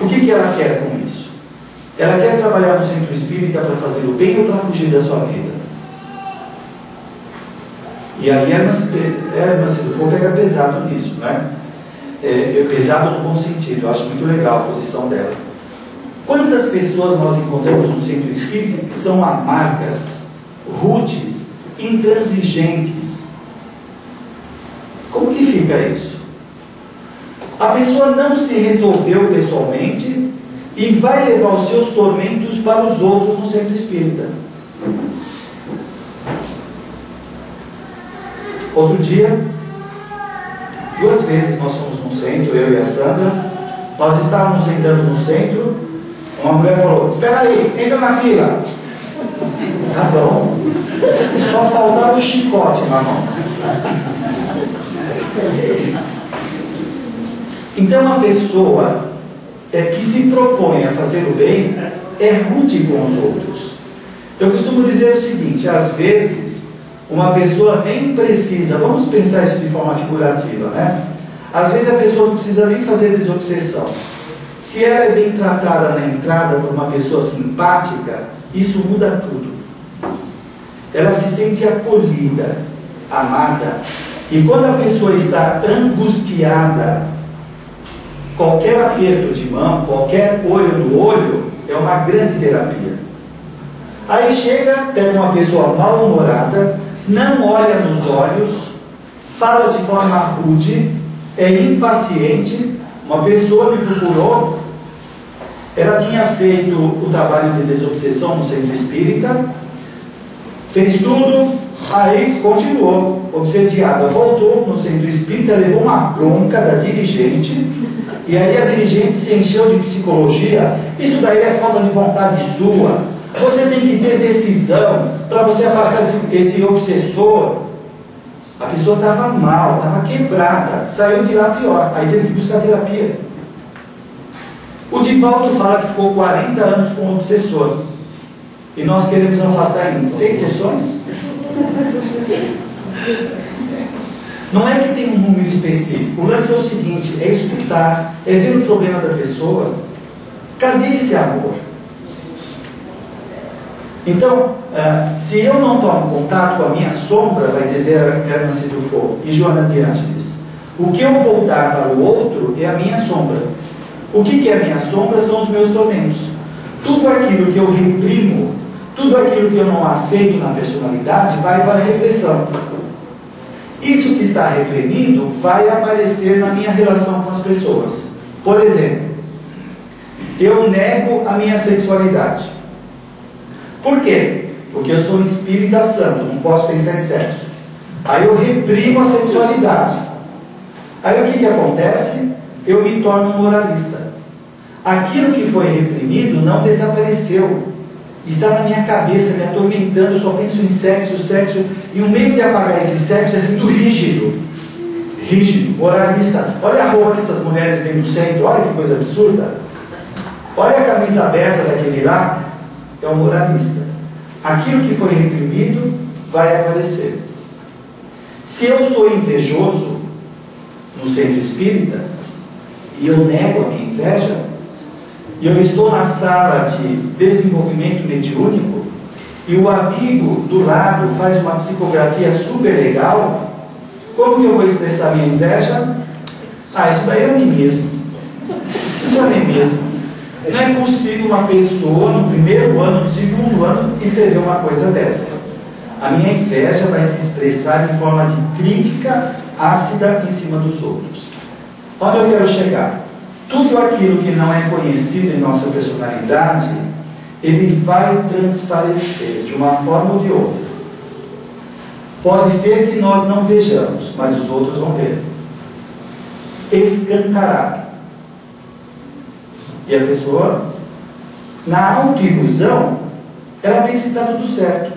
O que ela quer com isso? Ela quer trabalhar no centro espírita para fazer o bem ou para fugir da sua vida? E aí Hermann Sidufo pega pesado nisso, né? Pesado no bom sentido. Eu acho muito legal a posição dela. Quantas pessoas nós encontramos no centro espírita que são amargas, rudes, intransigentes? Como que fica isso? A pessoa não se resolveu pessoalmente e vai levar os seus tormentos para os outros no centro espírita. Outro dia, 2 vezes nós fomos no centro, eu e a Sandra. Nós estávamos entrando no centro, uma mulher falou: espera aí, entra na fila. Tá bom. Só faltava o chicote na mão. Então a pessoa que se propõe a fazer o bem é rude com os outros. Eu costumo dizer o seguinte: às vezes uma pessoa nem precisa, vamos pensar isso de forma figurativa, né? Às vezes a pessoa não precisa nem fazer desobsessão. Se ela é bem tratada na entrada por uma pessoa simpática, isso muda tudo. Ela se sente acolhida, amada. E quando a pessoa está angustiada, qualquer aperto de mão, qualquer olho no olho, é uma grande terapia. Aí chega, pega uma pessoa mal-humorada, não olha nos olhos, fala de forma rude, é impaciente. Uma pessoa me procurou, ela tinha feito o trabalho de desobsessão no centro espírita, fez tudo, aí continuou, obsediada, voltou no centro espírita, levou uma bronca da dirigente, e aí a dirigente se encheu de psicologia. Isso daí é falta de vontade sua. Você tem que ter decisão para você afastar esse obsessor. A pessoa estava mal, estava quebrada, saiu de lá pior, aí teve que buscar terapia. O Divaldo fala que ficou 40 anos com o obsessor, e nós queremos afastar em 6 sessões? Não é que tem um número específico. O lance é o seguinte: é escutar, é ver o problema da pessoa. Cadê esse amor? Então, se eu não tomo contato com a minha sombra, vai dizer Hermann Dufour e Joana de Ângeles, o que eu vou dar para o outro é a minha sombra. O que é a minha sombra? São os meus tormentos. Tudo aquilo que eu reprimo, tudo aquilo que eu não aceito na personalidade, vai para a repressão. Isso que está reprimido vai aparecer na minha relação com as pessoas. Por exemplo, eu nego a minha sexualidade. Por quê? Porque eu sou um espírita santo, não posso pensar em sexo. Aí eu reprimo a sexualidade. Aí o que acontece? Eu me torno um moralista. Aquilo que foi reprimido não desapareceu. Está na minha cabeça, me atormentando. Eu só penso em sexo, sexo. E o meio de apagar esse sexo é sendo rígido. Rígido, moralista. Olha a roupa que essas mulheres têm no centro. Olha que coisa absurda. Olha a camisa aberta daquele lá. É um moralista. Aquilo que foi reprimido vai aparecer. Se eu sou invejoso no centro espírita e eu nego a minha inveja, e eu estou na sala de desenvolvimento mediúnico e o amigo do lado faz uma psicografia super legal, como que eu vou expressar minha inveja? Isso daí é animismo. Isso é animismo. Não é possível uma pessoa no primeiro ano, no segundo ano, escrever uma coisa dessa. A minha inveja vai se expressar em forma de crítica ácida em cima dos outros. Onde eu quero chegar? Tudo aquilo que não é conhecido em nossa personalidade, ele vai transparecer de uma forma ou de outra. Pode ser que nós não vejamos, mas os outros vão ver. Escancarado. E a pessoa, na autoilusão, ela pensa que está tudo certo.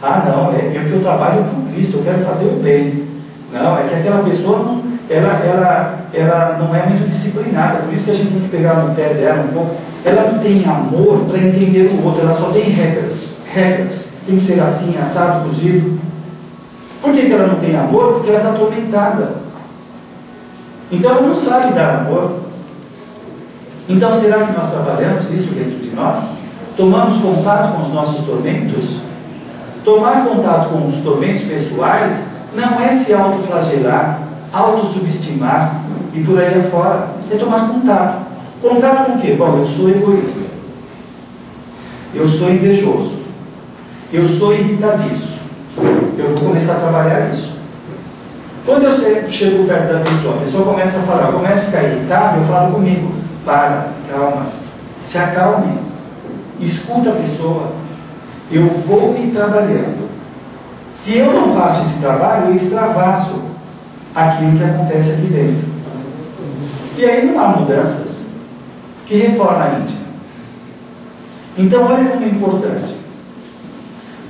Não, é que eu trabalho para o Cristo, eu quero fazer o bem. Não, é que aquela pessoa não, ela não é muito disciplinada, por isso que a gente tem que pegar no pé dela um pouco. Ela não tem amor para entender o outro, ela só tem regras. Regras. Tem que ser assim, assado, cozido. Por que ela não tem amor? Porque ela está atormentada. Então ela não sabe dar amor. Então será que nós trabalhamos isso dentro de nós? Tomamos contato com os nossos tormentos? Tomar contato com os tormentos pessoais não é se autoflagelar, autossubestimar e por aí afora. É tomar contato. Contato com o quê? Bom, eu sou egoísta. Eu sou invejoso. Eu sou irritadiço. Eu vou começar a trabalhar isso. Quando eu chego perto da pessoa, a pessoa começa a falar, eu começo a ficar irritado, eu falo comigo. Para, calma, se acalme, escuta a pessoa. Eu vou me trabalhando. Se eu não faço esse trabalho, eu extravaso aquilo que acontece aqui dentro. E aí não há mudanças. Que reforma íntima? Então olha como é importante.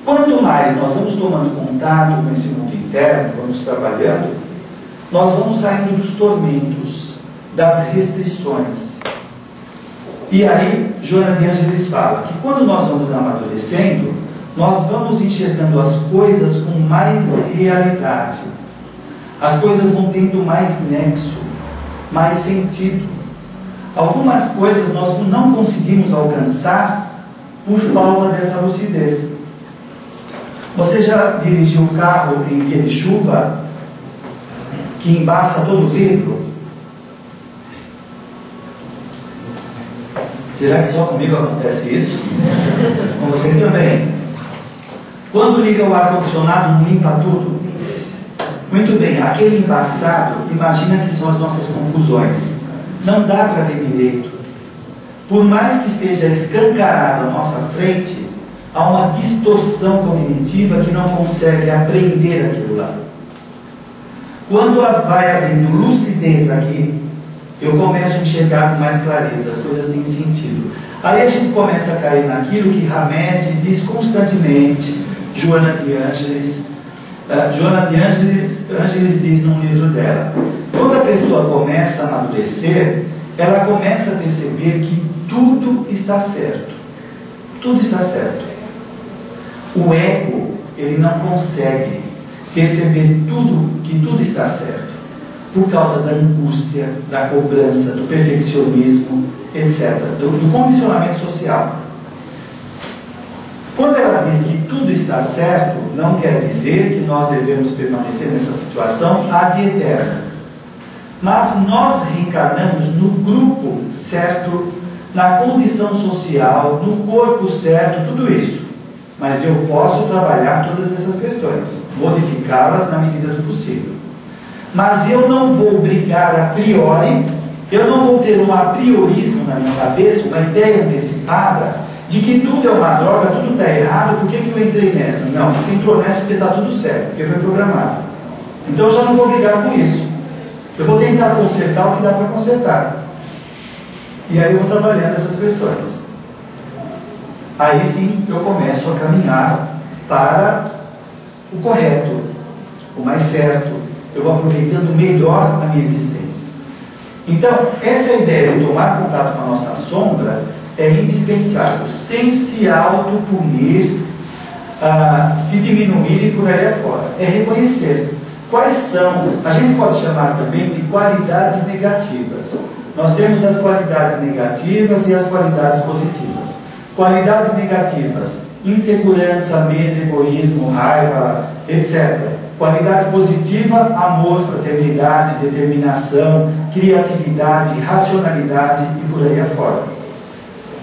Quanto mais nós vamos tomando contato com esse mundo interno, vamos trabalhando, nós vamos saindo dos tormentos, das restrições. E aí, Joana de Ângeles fala que quando nós vamos amadurecendo, nós vamos enxergando as coisas com mais realidade. As coisas vão tendo mais nexo, mais sentido. Algumas coisas nós não conseguimos alcançar por falta dessa lucidez. Você já dirigiu o carro em dia de chuva, que embaça todo o vidro? Será que só comigo acontece isso? Com vocês também? Quando liga o ar-condicionado, não limpa tudo? Muito bem, aquele embaçado, imagina que são as nossas confusões. Não dá para ver direito. Por mais que esteja escancarado à nossa frente, há uma distorção cognitiva que não consegue apreender aquilo lá. Quando vai abrindo lucidez aqui, eu começo a enxergar com mais clareza, as coisas têm sentido. Aí a gente começa a cair naquilo que Hamed diz constantemente, Joana de Ângeles. Joana de Ângeles diz num livro dela, quando a pessoa começa a amadurecer, ela começa a perceber que tudo está certo. Tudo está certo. O ego, ele não consegue perceber que tudo está certo, por causa da angústia, da cobrança, do perfeccionismo, etc., do condicionamento social. Quando ela diz que tudo está certo, não quer dizer que nós devemos permanecer nessa situação ad eterno. Mas nós reencarnamos no grupo certo, na condição social, no corpo certo, tudo isso. Mas eu posso trabalhar todas essas questões, modificá-las na medida do possível. Mas eu não vou brigar a priori, eu não vou ter um apriorismo na minha cabeça, uma ideia antecipada de que tudo é uma droga, tudo está errado, por que eu entrei nessa? Não, você entrou nessa porque está tudo certo, porque foi programado. Então eu já não vou brigar com isso. Eu vou tentar consertar o que dá para consertar. E aí eu vou trabalhando essas questões. Aí sim eu começo a caminhar para o correto, o mais certo. Eu vou aproveitando melhor a minha existência. Então, essa ideia de tomar contato com a nossa sombra é indispensável, sem se autopunir, se diminuir e por aí afora. É reconhecer quais são, a gente pode chamar também de qualidades negativas. Nós temos as qualidades negativas e as qualidades positivas. Qualidades negativas: insegurança, medo, egoísmo, raiva, etc. Qualidade positiva: amor, fraternidade, determinação, criatividade, racionalidade e por aí afora.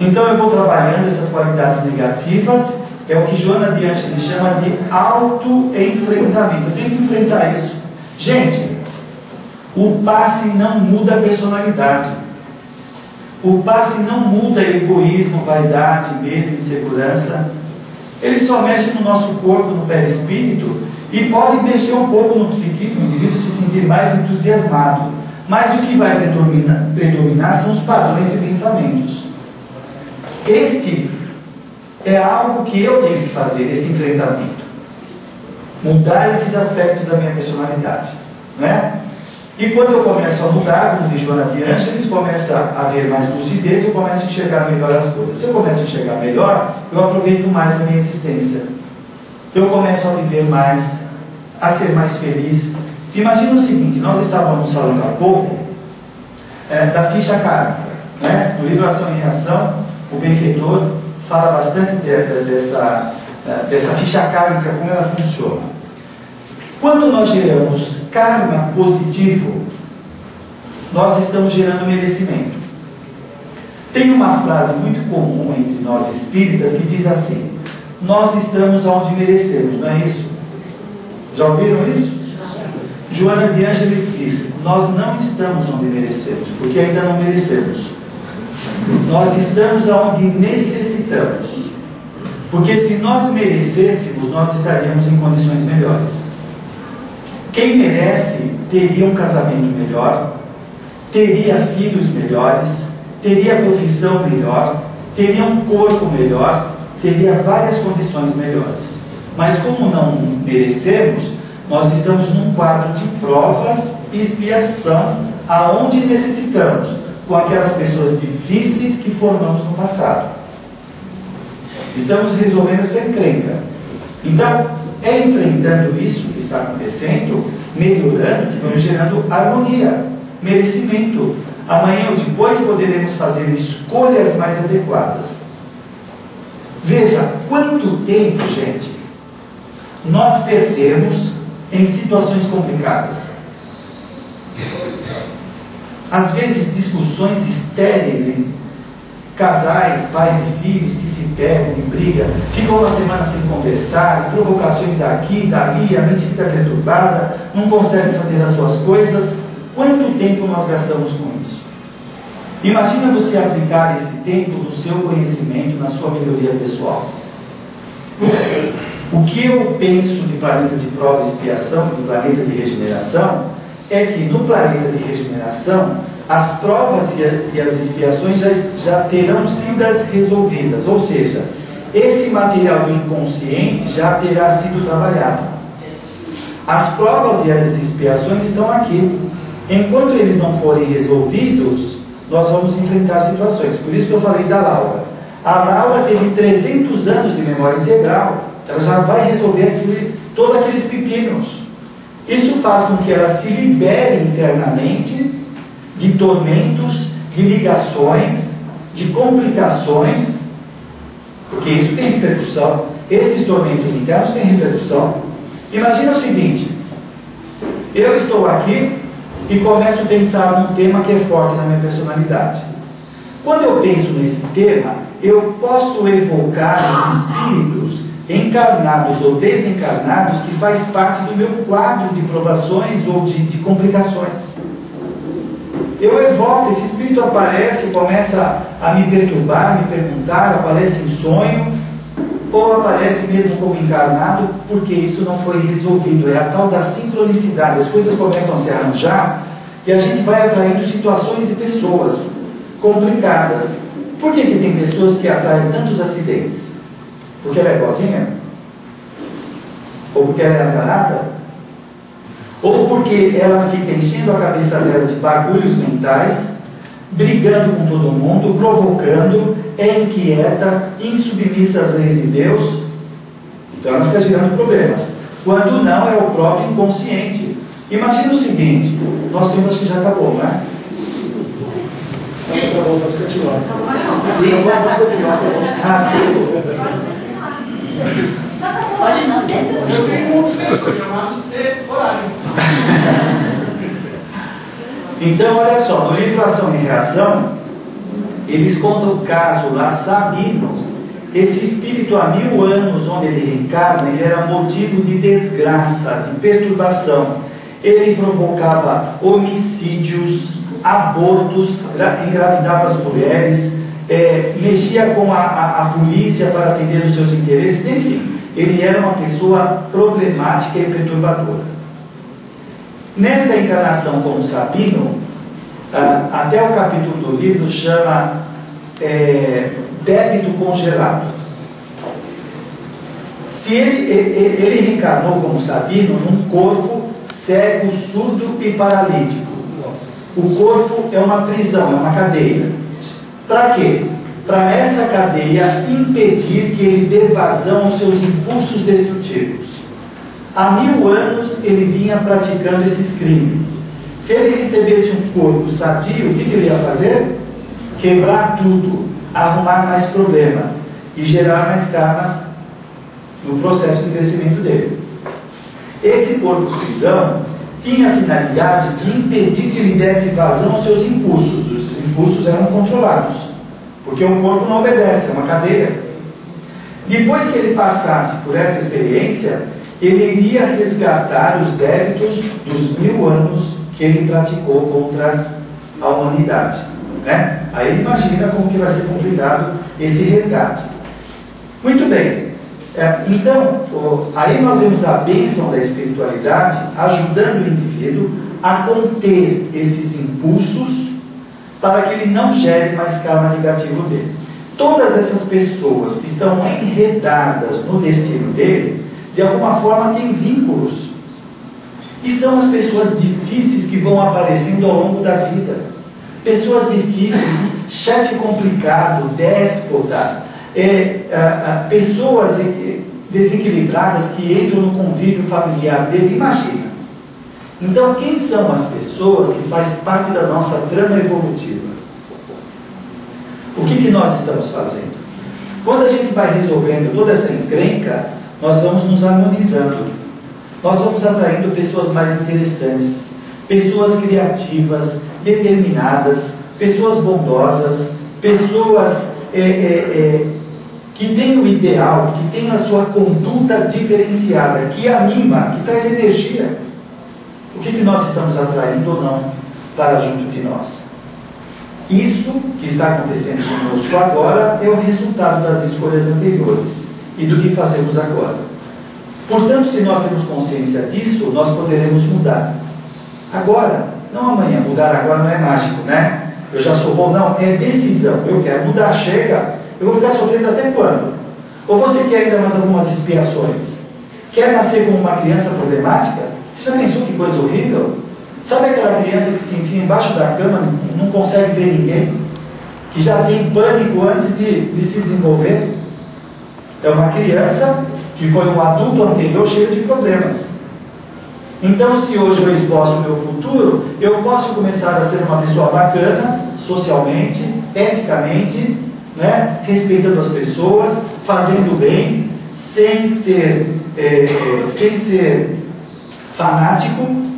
Então eu vou trabalhando essas qualidades negativas, é o que Joana de Ângeles chama de auto-enfrentamento. Eu tenho que enfrentar isso. Gente, o passe não muda a personalidade. O passe não muda egoísmo, vaidade, medo, insegurança. Ele só mexe no nosso corpo, no perispírito, e pode mexer um pouco no psiquismo, o indivíduo se sentir mais entusiasmado. Mas o que vai predominar são os padrões de pensamentos. Este é algo que eu tenho que fazer, este enfrentamento. Mudar esses aspectos da minha personalidade, né? E quando eu começo a mudar, como diz Joana de Ângeles, começa a haver mais lucidez, eu começo a enxergar melhor as coisas. Se eu começo a enxergar melhor, eu aproveito mais a minha existência. Eu começo a viver mais, a ser mais feliz. Imagina o seguinte: nós estávamos falando há pouco da ficha kármica, né? No livro Ação e Reação, o benfeitor fala bastante dessa ficha kármica, como ela funciona. Quando nós geramos karma positivo, nós estamos gerando merecimento. Tem uma frase muito comum entre nós espíritas que diz assim: nós estamos onde merecemos, não é isso? Já ouviram isso? Joana de Ângeles diz: nós não estamos onde merecemos, porque ainda não merecemos. Nós estamos onde necessitamos. Porque se nós merecêssemos, nós estaríamos em condições melhores. Quem merece teria um casamento melhor, teria filhos melhores, teria profissão melhor, teria um corpo melhor, teria várias condições melhores. Mas como não merecemos, nós estamos num quadro de provas e expiação aonde necessitamos, com aquelas pessoas difíceis que formamos no passado. Estamos resolvendo essa encrenca. Então, é enfrentando isso que está acontecendo, melhorando, que vamos gerando harmonia, merecimento. Amanhã ou depois poderemos fazer escolhas mais adequadas. Veja quanto tempo, gente, nós perdemos em situações complicadas. Às vezes discussões estéreis em casais, pais e filhos que se pegam e brigam, ficam uma semana sem conversar, provocações daqui, dali, a mente fica perturbada, não consegue fazer as suas coisas. Quanto tempo nós gastamos com isso? Imagina você aplicar esse tempo no seu conhecimento, na sua melhoria pessoal. O que eu penso de planeta de prova e expiação, de planeta de regeneração, é que no planeta de regeneração as provas e as expiações já terão sido resolvidas, ou seja, esse material do inconsciente já terá sido trabalhado. As provas e as expiações estão aqui. Enquanto eles não forem resolvidos, nós vamos enfrentar situações. Por isso que eu falei da Laura. A Laura teve 300 anos de memória integral. Ela já vai resolver todos aqueles pepinos. Isso faz com que ela se libere internamente de tormentos, de ligações, de complicações, porque porque isso tem repercussão. Esses tormentos internos têm repercussão. Imagina o seguinte: eu estou aqui e começo a pensar num tema que é forte na minha personalidade. Quando eu penso nesse tema, eu posso evocar os espíritos encarnados ou desencarnados que faz parte do meu quadro de provações ou de complicações. Eu evoco, esse espírito aparece, começa a me perturbar, me perguntar, aparece em sonho, ou aparece mesmo como encarnado, porque isso não foi resolvido. É a tal da sincronicidade. As coisas começam a se arranjar e a gente vai atraindo situações e pessoas complicadas. Por que tem pessoas que atraem tantos acidentes? Porque ela é boazinha? Ou porque ela é azarada? Ou porque ela fica enchendo a cabeça dela de bagulhos mentais, brigando com todo mundo, provocando, é inquieta, insubmissa às leis de Deus? Então ela fica gerando problemas. Quando não, é o próprio inconsciente. Imagina o seguinte: nós temos, acho que já acabou, não é? Sim, acabou, você continuar. Sim, ah, sim. Pode não, Eu tenho um sensor chamado de horário. Então, olha só, no livro Ação e Reação, eles contam o caso lá, Sabino. Esse espírito há 1000 anos, onde ele reencarna, ele era motivo de desgraça, de perturbação. Ele provocava homicídios, abortos, engravidava as mulheres, mexia com a polícia para atender os seus interesses, enfim. Ele era uma pessoa problemática e perturbadora. Nesta encarnação como Sabino, até o capítulo do livro chama débito congelado. Se ele reencarnou como Sabino num corpo cego, surdo e paralítico. O corpo é uma prisão, é uma cadeia. Para quê? Para essa cadeia impedir que ele dê vazão aos seus impulsos destrutivos. Há 1000 anos ele vinha praticando esses crimes. Se ele recebesse um corpo sadio, o que ele ia fazer? Quebrar tudo, arrumar mais problema e gerar mais karma no processo de crescimento dele. Esse corpo prisão tinha a finalidade de impedir que ele desse vazão aos seus impulsos. Os impulsos eram controlados, porque o corpo não obedece, é uma cadeia. Depois que ele passasse por essa experiência, ele iria resgatar os débitos dos 1000 anos que ele praticou contra a humanidade, né? Aí imagina como que vai ser complicado esse resgate. Muito bem. Então, aí nós vemos a bênção da espiritualidade ajudando o indivíduo a conter esses impulsos para que ele não gere mais karma negativo dele. Todas essas pessoas que estão enredadas no destino dele, de alguma forma têm vínculos. E são as pessoas difíceis que vão aparecendo ao longo da vida. Pessoas difíceis, chefe complicado, déspota, pessoas desequilibradas que entram no convívio familiar dele. Imagina. Então, quem são as pessoas que fazem parte da nossa trama evolutiva? O que nós estamos fazendo? Quando a gente vai resolvendo toda essa encrenca, nós vamos nos harmonizando. Nós vamos atraindo pessoas mais interessantes, pessoas criativas, determinadas, pessoas bondosas, pessoas que têm o ideal, que têm a sua conduta diferenciada, que anima, que traz energia. O que nós estamos atraindo ou não para junto de nós? Isso que está acontecendo conosco agora é o resultado das escolhas anteriores e do que fazemos agora. Portanto, se nós temos consciência disso, nós poderemos mudar. Agora, não amanhã. Mudar agora não é mágico, né? Eu já sou bom, não. É decisão. Eu quero mudar, chega. Eu vou ficar sofrendo até quando? Ou você quer ainda mais algumas expiações? Quer nascer como uma criança problemática? Você já pensou que coisa horrível? Sabe aquela criança que se enfia embaixo da cama, não consegue ver ninguém? Que já tem pânico antes de se desenvolver? É uma criança que foi um adulto anterior cheio de problemas. Então, se hoje eu esboço o meu futuro, eu posso começar a ser uma pessoa bacana, socialmente, eticamente, né? Respeitando as pessoas, fazendo bem, sem ser fanático,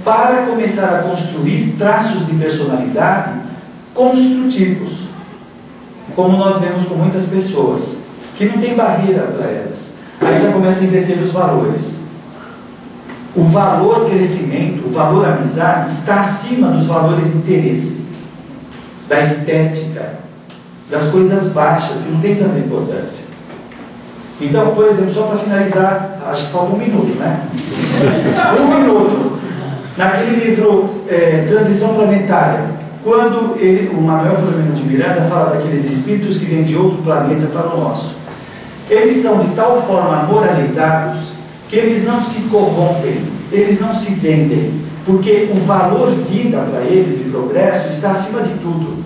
para começar a construir traços de personalidade construtivos, como nós vemos com muitas pessoas, que não tem barreira para elas. Aí já começa a inverter os valores. O valor crescimento, o valor amizade está acima dos valores interesse, da estética, das coisas baixas, que não tem tanta importância. Então, por exemplo, só para finalizar, acho que falta 1 minuto, né? 1 minuto. Naquele livro Transição Planetária, quando o Manuel Filomeno de Miranda fala daqueles espíritos que vêm de outro planeta para o nosso, eles são de tal forma moralizados que eles não se corrompem, eles não se vendem, porque o valor vida para eles e progresso está acima de tudo.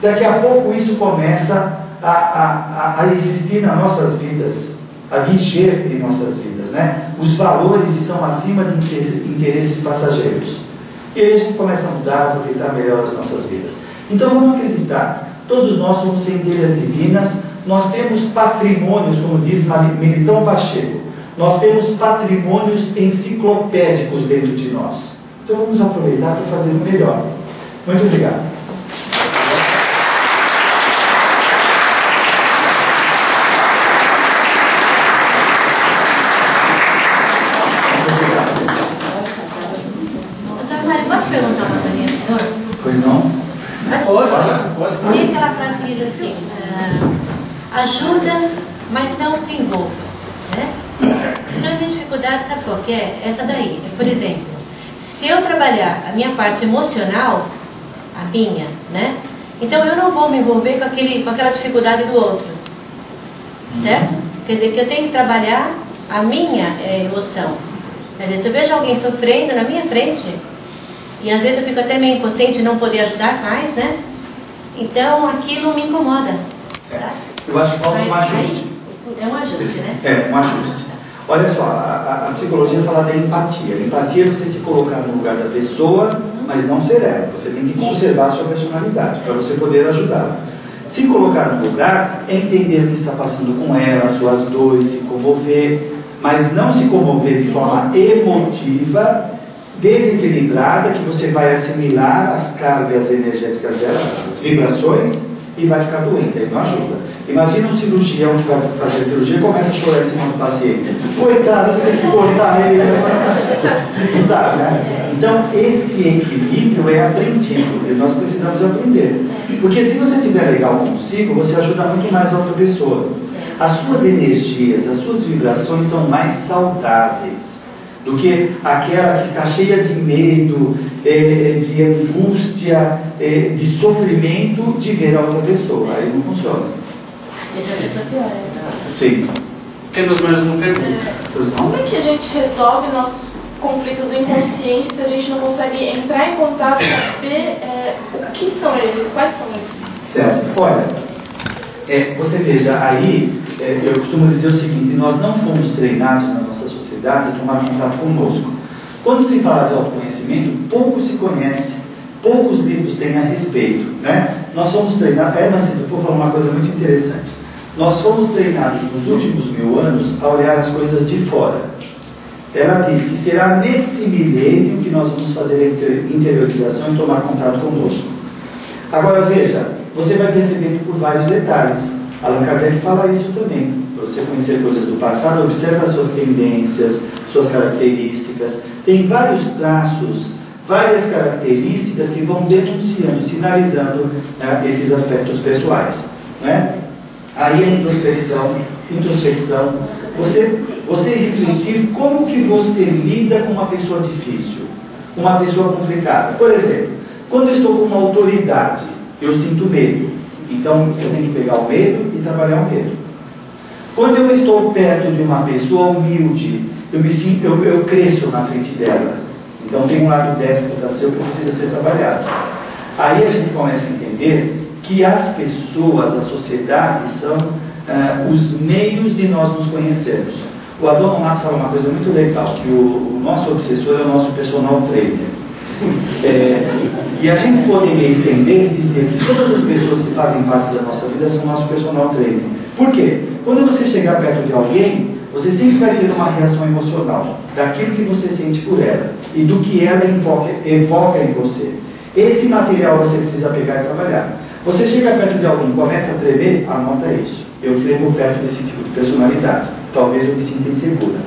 Daqui a pouco isso começa a existir nas nossas vidas, a viger em nossas vidas, né? Os valores estão acima de interesses passageiros. E aí a gente começa a mudar, a aproveitar melhor as nossas vidas. Então vamos acreditar, todos nós somos centelhas divinas, nós temos patrimônios, como diz Militão Pacheco, nós temos patrimônios enciclopédicos dentro de nós. Então vamos aproveitar para fazer o melhor. Muito obrigado. Posso perguntar uma coisinha para o senhor? Pois não? Pode. Tem aquela frase que diz assim, ajuda, mas não se envolva, né? Então a minha dificuldade, sabe qual que é? Essa daí. Por exemplo, se eu trabalhar a minha parte emocional, a minha, né? Então eu não vou me envolver com aquela dificuldade do outro, certo? Quer dizer que eu tenho que trabalhar a minha emoção. Quer dizer, se eu vejo alguém sofrendo na minha frente, e às vezes eu fico até meio impotente de não poder ajudar mais, né? Então aquilo me incomoda, sabe? Eu acho que falta um ajuste. É um ajuste, né? É, um ajuste. Olha só, a psicologia fala da empatia. Empatia é você se colocar no lugar da pessoa, mas não ser ela. Você tem que conservar a sua personalidade para você poder ajudá-la. Se colocar no lugar é entender o que está passando com ela, as suas dores, se comover, mas não se comover de forma emotiva, desequilibrada, que você vai assimilar as cargas energéticas dela, as vibrações, e vai ficar doente, aí não ajuda. Imagina um cirurgião que vai fazer a cirurgia e começa a chorar em cima do paciente. Coitado, tem que cortar ele. Não dá, né? Então, esse equilíbrio é aprendido, e nós precisamos aprender. Porque se você estiver legal consigo, você ajuda muito mais a outra pessoa. As suas energias, as suas vibrações são mais saudáveis do que aquela que está cheia de medo, de angústia, de sofrimento de ver a outra pessoa. Aí não funciona. Deixa a pessoa pior, então. Sim. Temos mais uma pergunta. Como é que a gente resolve nossos conflitos inconscientes se a gente não consegue entrar em contato e saber o que são eles, quais são eles? Certo. Olha, você veja, aí eu costumo dizer o seguinte: nós não fomos treinados na nossa sociedade a tomar contato conosco. Quando se fala de autoconhecimento, pouco se conhece, poucos livros têm a respeito, né? Nós fomos treinados, mas eu vou falar uma coisa muito interessante. Nós fomos treinados nos últimos 1000 anos a olhar as coisas de fora. Ela diz que será nesse milênio que nós vamos fazer a interiorização e tomar contato conosco. Agora veja, você vai percebendo por vários detalhes. Allan Kardec fala isso também. Para você conhecer coisas do passado, observa as suas tendências, suas características. Tem vários traços, várias características que vão denunciando, sinalizando esses aspectos pessoais, né? Aí a introspecção, você refletir como que você lida com uma pessoa difícil, uma pessoa complicada. Por exemplo, quando eu estou com uma autoridade, eu sinto medo. Então você tem que pegar o medo e trabalhar o medo. Quando eu estou perto de uma pessoa humilde, eu cresço na frente dela. Então tem um lado déspota seu que precisa ser trabalhado. Aí a gente começa a entender que as pessoas, a sociedade, são os meios de nós nos conhecermos. O Adorno Mato fala uma coisa muito legal, que o nosso obsessor é o nosso personal trainer. E a gente poderia estender e dizer que todas as pessoas que fazem parte da nossa vida são nosso personal trainer. Por quê? Quando você chegar perto de alguém, você sempre vai ter uma reação emocional daquilo que você sente por ela e do que ela evoca em você. Esse material você precisa pegar e trabalhar. Você chega perto de alguém e começa a tremer, anota isso. Eu tremo perto desse tipo de personalidade. Talvez eu me sinta insegura.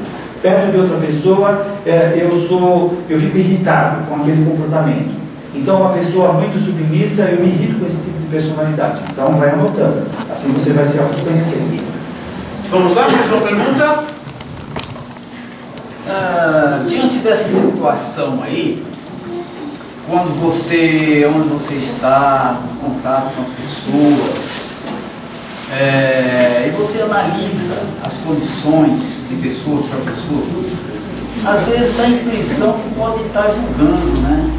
Perto de outra pessoa, eu fico irritado com aquele comportamento. Então, uma pessoa muito submissa, eu me irrito com esse tipo de personalidade. Então, vai anotando. Assim você vai se autoconhecendo. Vamos lá, mais uma pergunta? Diante dessa situação aí, onde você está, em contato com as pessoas, e você analisa as condições de pessoas para pessoa, às vezes dá a impressão que pode estar julgando, né?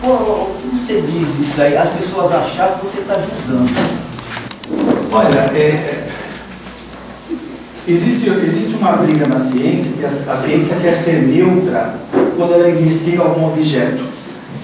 Como você diz isso daí? As pessoas acham que você está julgando. Olha, existe uma briga na ciência, que a ciência quer ser neutra quando ela investiga algum objeto.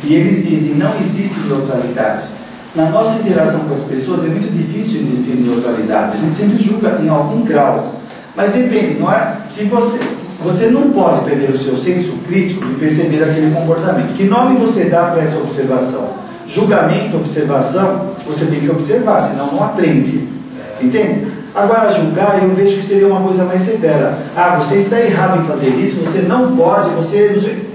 E eles dizem, não existe neutralidade. Na nossa interação com as pessoas é muito difícil existir neutralidade. A gente sempre julga em algum grau. Mas depende, não é? Se você não pode perder o seu senso crítico de perceber aquele comportamento. Que nome você dá para essa observação? Julgamento, observação, você tem que observar, senão não aprende. Entende? Agora, julgar, eu vejo que seria uma coisa mais severa. Você está errado em fazer isso, você não pode,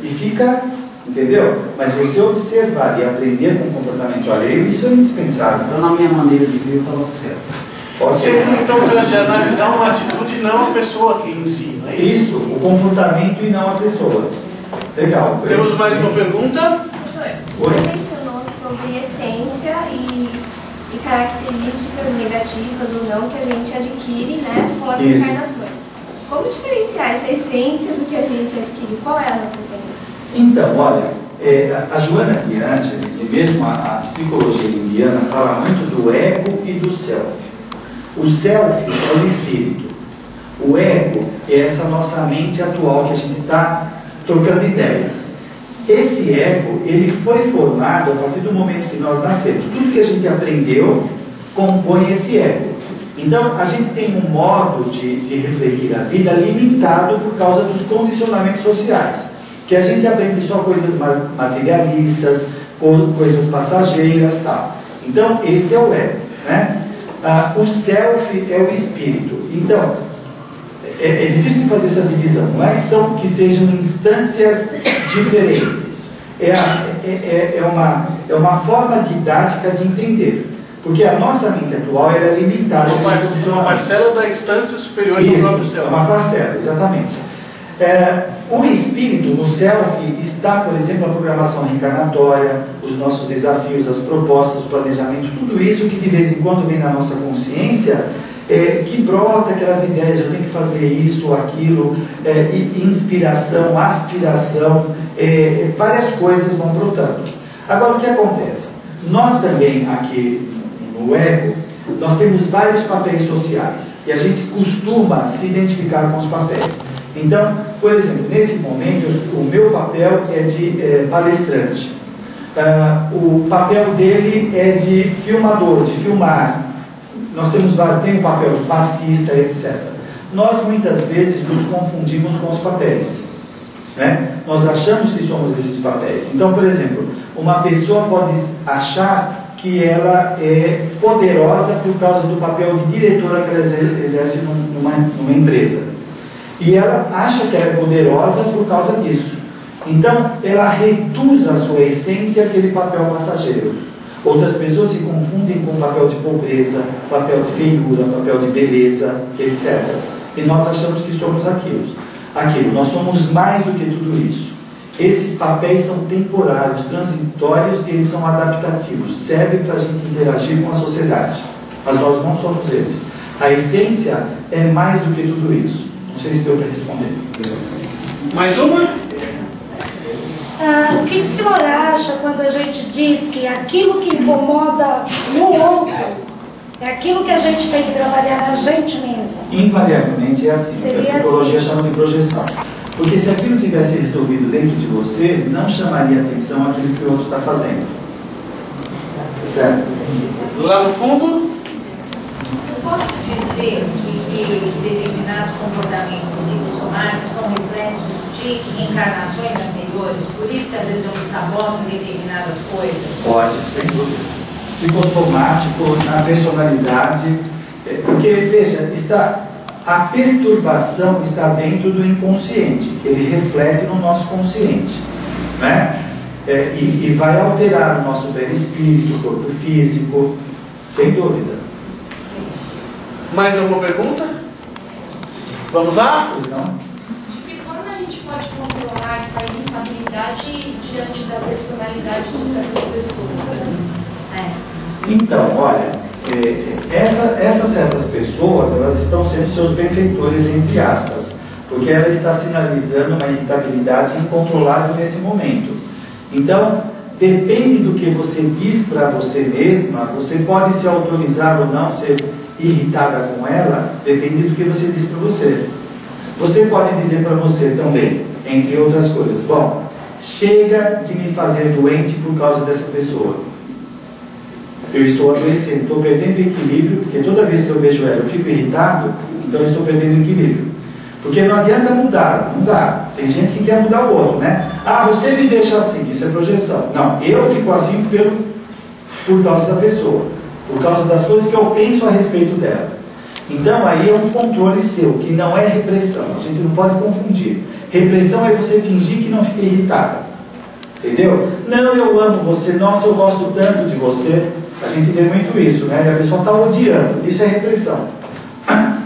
e fica... Entendeu? Mas você observar e aprender com o comportamento alheio, isso é indispensável. Então, na minha maneira de ver, eu estava certo. Você, então, de analisar uma atitude e não a pessoa aqui em si, não é isso? Isso, o comportamento e não a pessoa. Legal. Temos mais uma pergunta? Você mencionou sobre essência e características negativas ou não que a gente adquire, né, com as encarnações. Como diferenciar essa essência do que a gente adquire? Qual é a nossa essência? Então, olha, a Joana de Ângeles e mesmo a psicologia junguiana fala muito do ego e do self. O self é o espírito. O ego é essa nossa mente atual que a gente está trocando ideias. Esse ego, ele foi formado a partir do momento que nós nascemos. Tudo que a gente aprendeu compõe esse ego. Então, a gente tem um modo de refletir a vida limitado por causa dos condicionamentos sociais. Que a gente aprende só coisas materialistas, coisas passageiras, tal. Então, este é o ego, né? O self é o espírito. Então, é difícil de fazer essa divisão. Não é que sejam instâncias diferentes. É uma forma didática de entender. Porque a nossa mente atual é limitada. Uma parcela da instância superior do próprio self. Uma parcela, exatamente. O espírito, no self, está, por exemplo, a programação reencarnatória, os nossos desafios, as propostas, o planejamento, tudo isso que de vez em quando vem na nossa consciência, que brota aquelas ideias, eu tenho que fazer isso ou aquilo, inspiração, aspiração, várias coisas vão brotando. Agora, o que acontece? Nós também, aqui no ego, nós temos vários papéis sociais, e a gente costuma se identificar com os papéis. Então, por exemplo, nesse momento, o meu papel é de palestrante. O papel dele é de filmador, de filmar. Nós tem o papel de passista, etc. Nós, muitas vezes, nos confundimos com os papéis. Né? Nós achamos que somos esses papéis. Então, por exemplo, uma pessoa pode achar que ela é poderosa por causa do papel de diretora que ela exerce numa empresa. E ela acha que ela é poderosa por causa disso. Então, ela reduz a sua essência àquele papel passageiro. Outras pessoas se confundem com o papel de pobreza, papel de feiura, papel de beleza, etc. E nós achamos que somos aquilo. Nós somos mais do que tudo isso. Esses papéis são temporários, transitórios, e eles são adaptativos. Servem para a gente interagir com a sociedade. Mas nós não somos eles. A essência é mais do que tudo isso. Não sei se deu para responder. Mais uma? O que o senhor acha quando a gente diz que aquilo que incomoda no outro é aquilo que a gente tem que trabalhar na gente mesmo? Invariavelmente é assim. Seria a psicologia assim. chama de projeção. Porque se aquilo tivesse resolvido dentro de você, não chamaria atenção aquilo que o outro está fazendo. Certo? Lá no fundo, Posso dizer que determinados comportamentos psicossomáticos são reflexos de reencarnações anteriores, por isso que às vezes eu me saboto em determinadas coisas? Pode, sem dúvida. Psicossomático, na personalidade, porque, veja, a perturbação está dentro do inconsciente, que ele reflete no nosso consciente, né? E vai alterar o nosso perispírito, o corpo físico, sem dúvida. mais alguma pergunta? Vamos lá? Pois não? De que forma a gente pode controlar essa irritabilidade diante da personalidade de certas pessoas? Então, olha, essas certas pessoas, elas estão sendo seus benfeitores, entre aspas, porque ela está sinalizando uma irritabilidade incontrolável nesse momento. Então, depende do que você diz para você mesma, você pode se autorizar ou não ser irritada com ela, depende do que você diz para você. Você pode dizer para você também, entre outras coisas, bom, chega de me fazer doente por causa dessa pessoa. Eu estou adoecendo, estou perdendo o equilíbrio, porque toda vez que eu vejo ela eu fico irritado, então eu estou perdendo o equilíbrio. Porque não adianta mudar, não dá. Tem gente que quer mudar o outro, né? Ah, você me deixa assim, isso é projeção. Não, eu fico assim por causa da pessoa, por causa das coisas que eu penso a respeito dela. Então aí é um controle seu, que não é repressão, a gente não pode confundir. Repressão é você fingir que não fica irritada. Entendeu? Não, eu amo você, nossa, eu gosto tanto de você. A gente vê muito isso, né? E a pessoa está odiando, isso é repressão.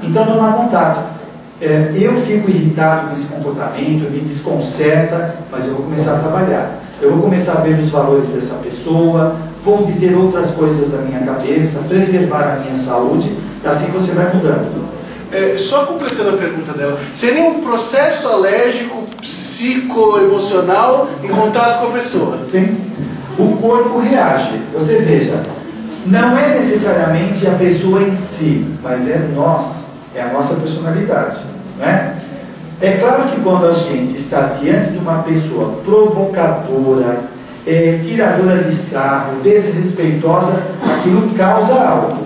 Então tomar contato. Eu fico irritado com esse comportamento, me desconcerta, mas eu vou começar a trabalhar. Eu vou começar a ver os valores dessa pessoa, vou dizer outras coisas da minha cabeça, preservar a minha saúde, assim você vai mudando. Só completando a pergunta dela, seria um processo alérgico psicoemocional em contato com a pessoa? Sim. O corpo reage. Você veja, não é necessariamente a pessoa em si, mas é nós, é a nossa personalidade, né? É claro que quando a gente está diante de uma pessoa provocadora, tiradora de sarro, desrespeitosa, aquilo causa algo.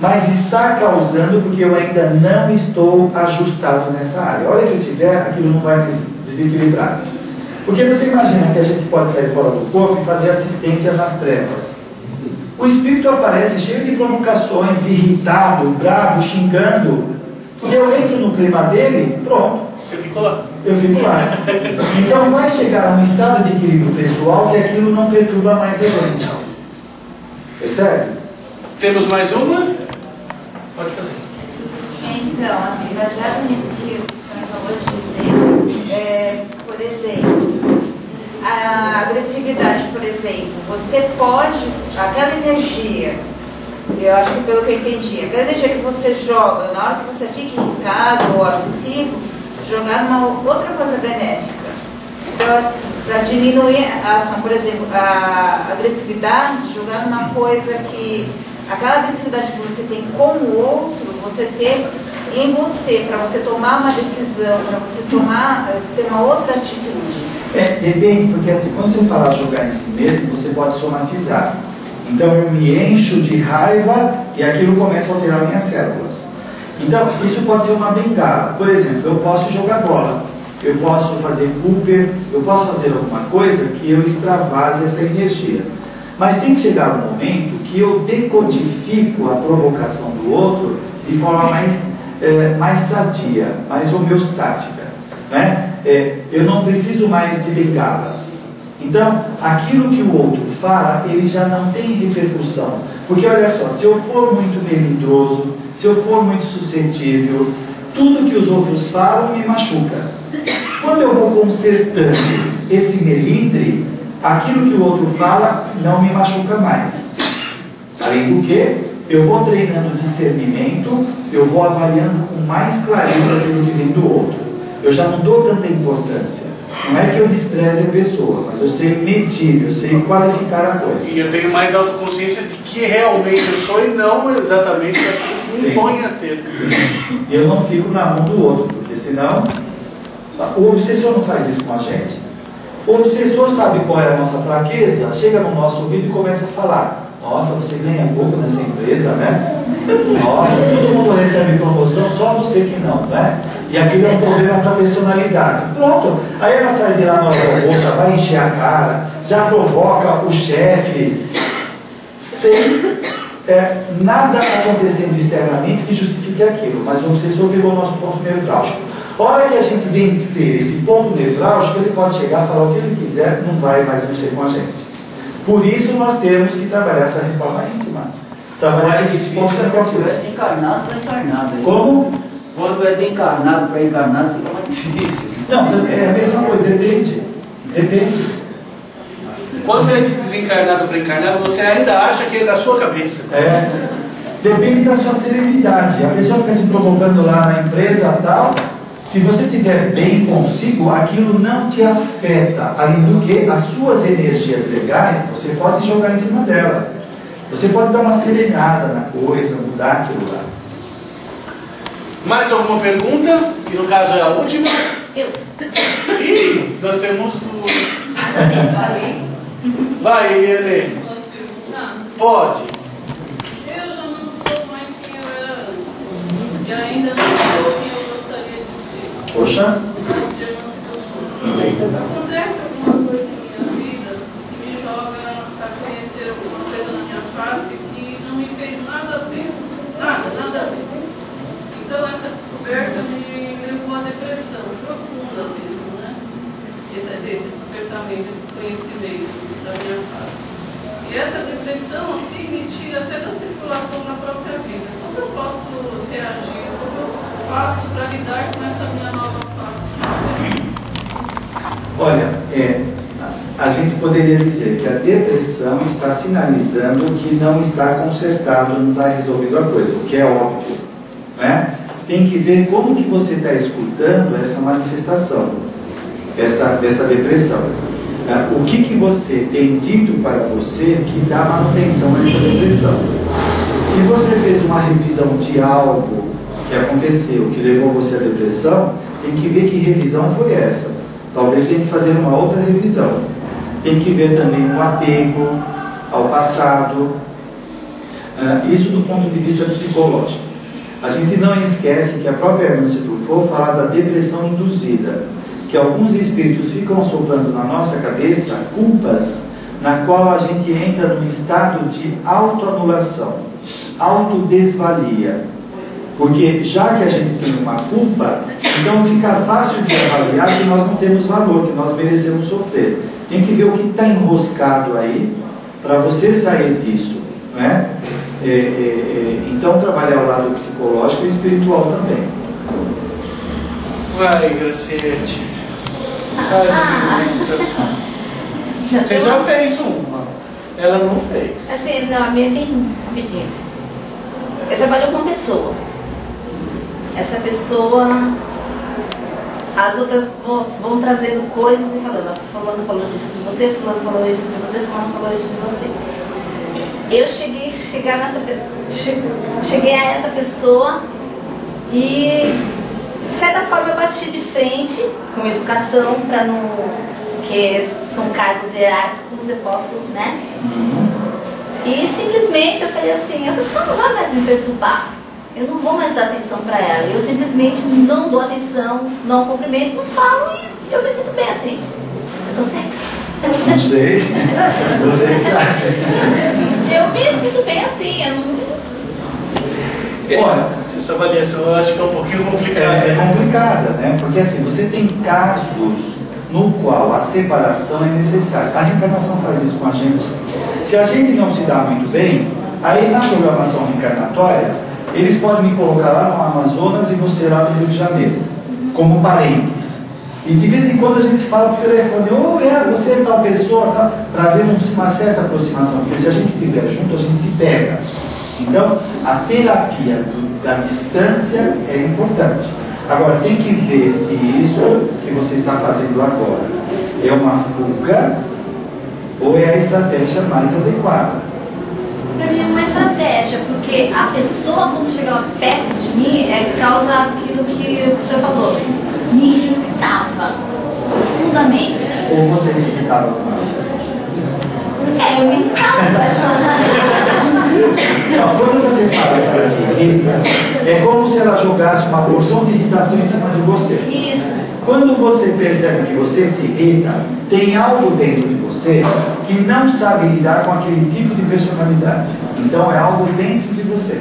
Mas está causando porque eu ainda não estou ajustado nessa área. A hora que eu tiver, aquilo não vai me desequilibrar. Porque você imagina que a gente pode sair fora do corpo e fazer assistência nas trevas. O espírito aparece cheio de provocações, irritado, bravo, xingando. Se eu entro no clima dele, pronto. Você ficou lá. Eu fico lá. Então vai chegar a um estado de equilíbrio pessoal que aquilo não perturba mais a gente. Percebe? Temos mais uma? Pode fazer. Então, assim, baseado nisso que o senhor acabou de dizer, por exemplo, a agressividade, por exemplo, você pode, aquela energia, eu acho que pelo que eu entendi, aquela energia que você joga na hora que você fica irritado ou agressivo, jogar numa outra coisa benéfica. Então, assim, para diminuir a ação, por exemplo, a agressividade, jogar numa coisa que, aquela agressividade que você tem com o outro, você ter em você, para você tomar uma decisão, para você ter uma outra atitude. Depende, porque assim, quando você fala jogar em si mesmo, você pode somatizar. Então eu me encho de raiva e aquilo começa a alterar minhas células. Então isso pode ser uma bengala. Por exemplo, eu posso jogar bola, eu posso fazer Cooper, eu posso fazer alguma coisa que eu extravase essa energia. Mas tem que chegar um momento que eu decodifico a provocação do outro de forma mais sadia, mais homeostática, né? Eu não preciso mais de bengalas. Então, aquilo que o outro fala, ele já não tem repercussão. Porque olha só, se eu for muito melindroso, se eu for muito suscetível, tudo que os outros falam me machuca. Quando eu vou consertando esse melindre, aquilo que o outro fala não me machuca mais. Além do que, eu vou treinando discernimento, eu vou avaliando com mais clareza aquilo que vem do outro. Eu já não dou tanta importância. Não é que eu despreze a pessoa, mas eu sei medir, eu sei qualificar a coisa. E eu tenho mais autoconsciência de que realmente eu sou e não exatamente aquilo que me impõe a ser. Sim. E eu não fico na mão do outro, porque senão o obsessor não faz isso com a gente. O obsessor sabe qual é a nossa fraqueza, chega no nosso ouvido e começa a falar. Nossa, você ganha pouco nessa empresa, né? Nossa, todo mundo recebe promoção, só você que não, né? E aquilo é um problema para a personalidade. Pronto, aí ela sai de lá no almoço, já vai encher a cara, já provoca o chefe, sem nada acontecendo externamente que justifique aquilo. Mas o obsessor pegou o nosso ponto nevrálgico. A hora que a gente vencer esse ponto nevrálgico, ele pode chegar a falar o que ele quiser, não vai mais mexer com a gente. Por isso nós temos que trabalhar essa reforma íntima. Trabalhar esses pontos negativos. É de encarnado para encarnado. Como? Quando é de encarnado para encarnado, fica mais difícil. Não, é a mesma coisa, depende. Depende. Quando você é de desencarnado para encarnado, você ainda acha que é da sua cabeça. Depende da sua serenidade. A pessoa fica te provocando lá na empresa tal. Se você estiver bem consigo, aquilo não te afeta. Além do que, as suas energias legais, você pode jogar em cima dela. Você pode dar uma serenada na coisa, mudar aquilo lá. Mais alguma pergunta? Que no caso é a última. Eu. Ih, nós temos duas. Vai, Eliane. Posso perguntar? Pode. Eu já não sou mais quem eu era antes. E ainda não sou quem eu gostaria de ser. Poxa. Acontece alguma coisa em minha vida que me joga a conhecer alguma coisa na minha face que não me fez nada bem. Nada bem. Então essa descoberta me levou à depressão profunda mesmo, né? Esse despertamento, esse conhecimento da minha face. E essa depressão, assim, me tira até da circulação da própria vida. Como eu posso reagir? Como eu faço para lidar com essa minha nova face? Olha, a gente poderia dizer que a depressão está sinalizando que não está consertado, não está resolvido a coisa, o que é óbvio, né? Tem que ver como que você está escutando essa manifestação, esta depressão. O que você tem dito para você que dá manutenção a essa depressão? Se você fez uma revisão de algo que aconteceu, que levou você à depressão, tem que ver que revisão foi essa. Talvez tenha que fazer uma outra revisão. Tem que ver também o apego ao passado. Isso do ponto de vista psicológico. A gente não esquece que a própria irmã Setúbal fala da depressão induzida, que alguns espíritos ficam soprando na nossa cabeça culpas, na qual a gente entra num estado de autoanulação, autodesvalia. Porque já que a gente tem uma culpa, então fica fácil de avaliar que nós não temos valor, que nós merecemos sofrer. Tem que ver o que está enroscado aí, para você sair disso, não é? Então trabalhar o lado psicológico e espiritual também. Vai, Graciete. Você já fez uma. Ela não fez. Assim, não, a minha é bem rapidinho. Eu trabalho com uma pessoa. Essa pessoa, as outras vão trazendo coisas e falando, fulano falou disso de você, fulano falou isso de você, fulano falou isso de você. Eu cheguei a essa pessoa e de certa forma eu bati de frente com educação para não, porque são cargos hierárquicos, eu posso, né? E simplesmente eu falei assim, essa pessoa não vai mais me perturbar. Eu não vou mais dar atenção para ela. Eu simplesmente não dou atenção, não cumprimento, não falo e eu me sinto bem assim. Eu tô certa? Não sei. Você sabe. Eu me sinto bem assim. Eu não... Olha, essa avaliação eu acho que é um pouquinho complicada. É complicada, né? Porque assim, você tem casos no qual a separação é necessária. A reencarnação faz isso com a gente. Se a gente não se dá muito bem, aí na programação reencarnatória, eles podem me colocar lá no Amazonas e você lá no Rio de Janeiro, como parentes. E de vez em quando a gente se fala por telefone, você é tal pessoa, tal, para ver uma certa aproximação, porque se a gente estiver junto, a gente se pega. Então, a terapia da distância é importante. Agora, tem que ver se isso que você está fazendo agora é uma fuga ou é a estratégia mais adequada. Para mim é uma estratégia, porque a pessoa, quando chegava perto de mim, causa aquilo que o senhor falou, me irritava profundamente. Ou você se irritava com ela? É, me Então, quando você fala que ela te irrita, é como se ela jogasse uma porção de irritação em cima de você. Isso. Quando você percebe que você se irrita, tem algo dentro de você que não sabe lidar com aquele tipo de personalidade. Então é algo dentro de você.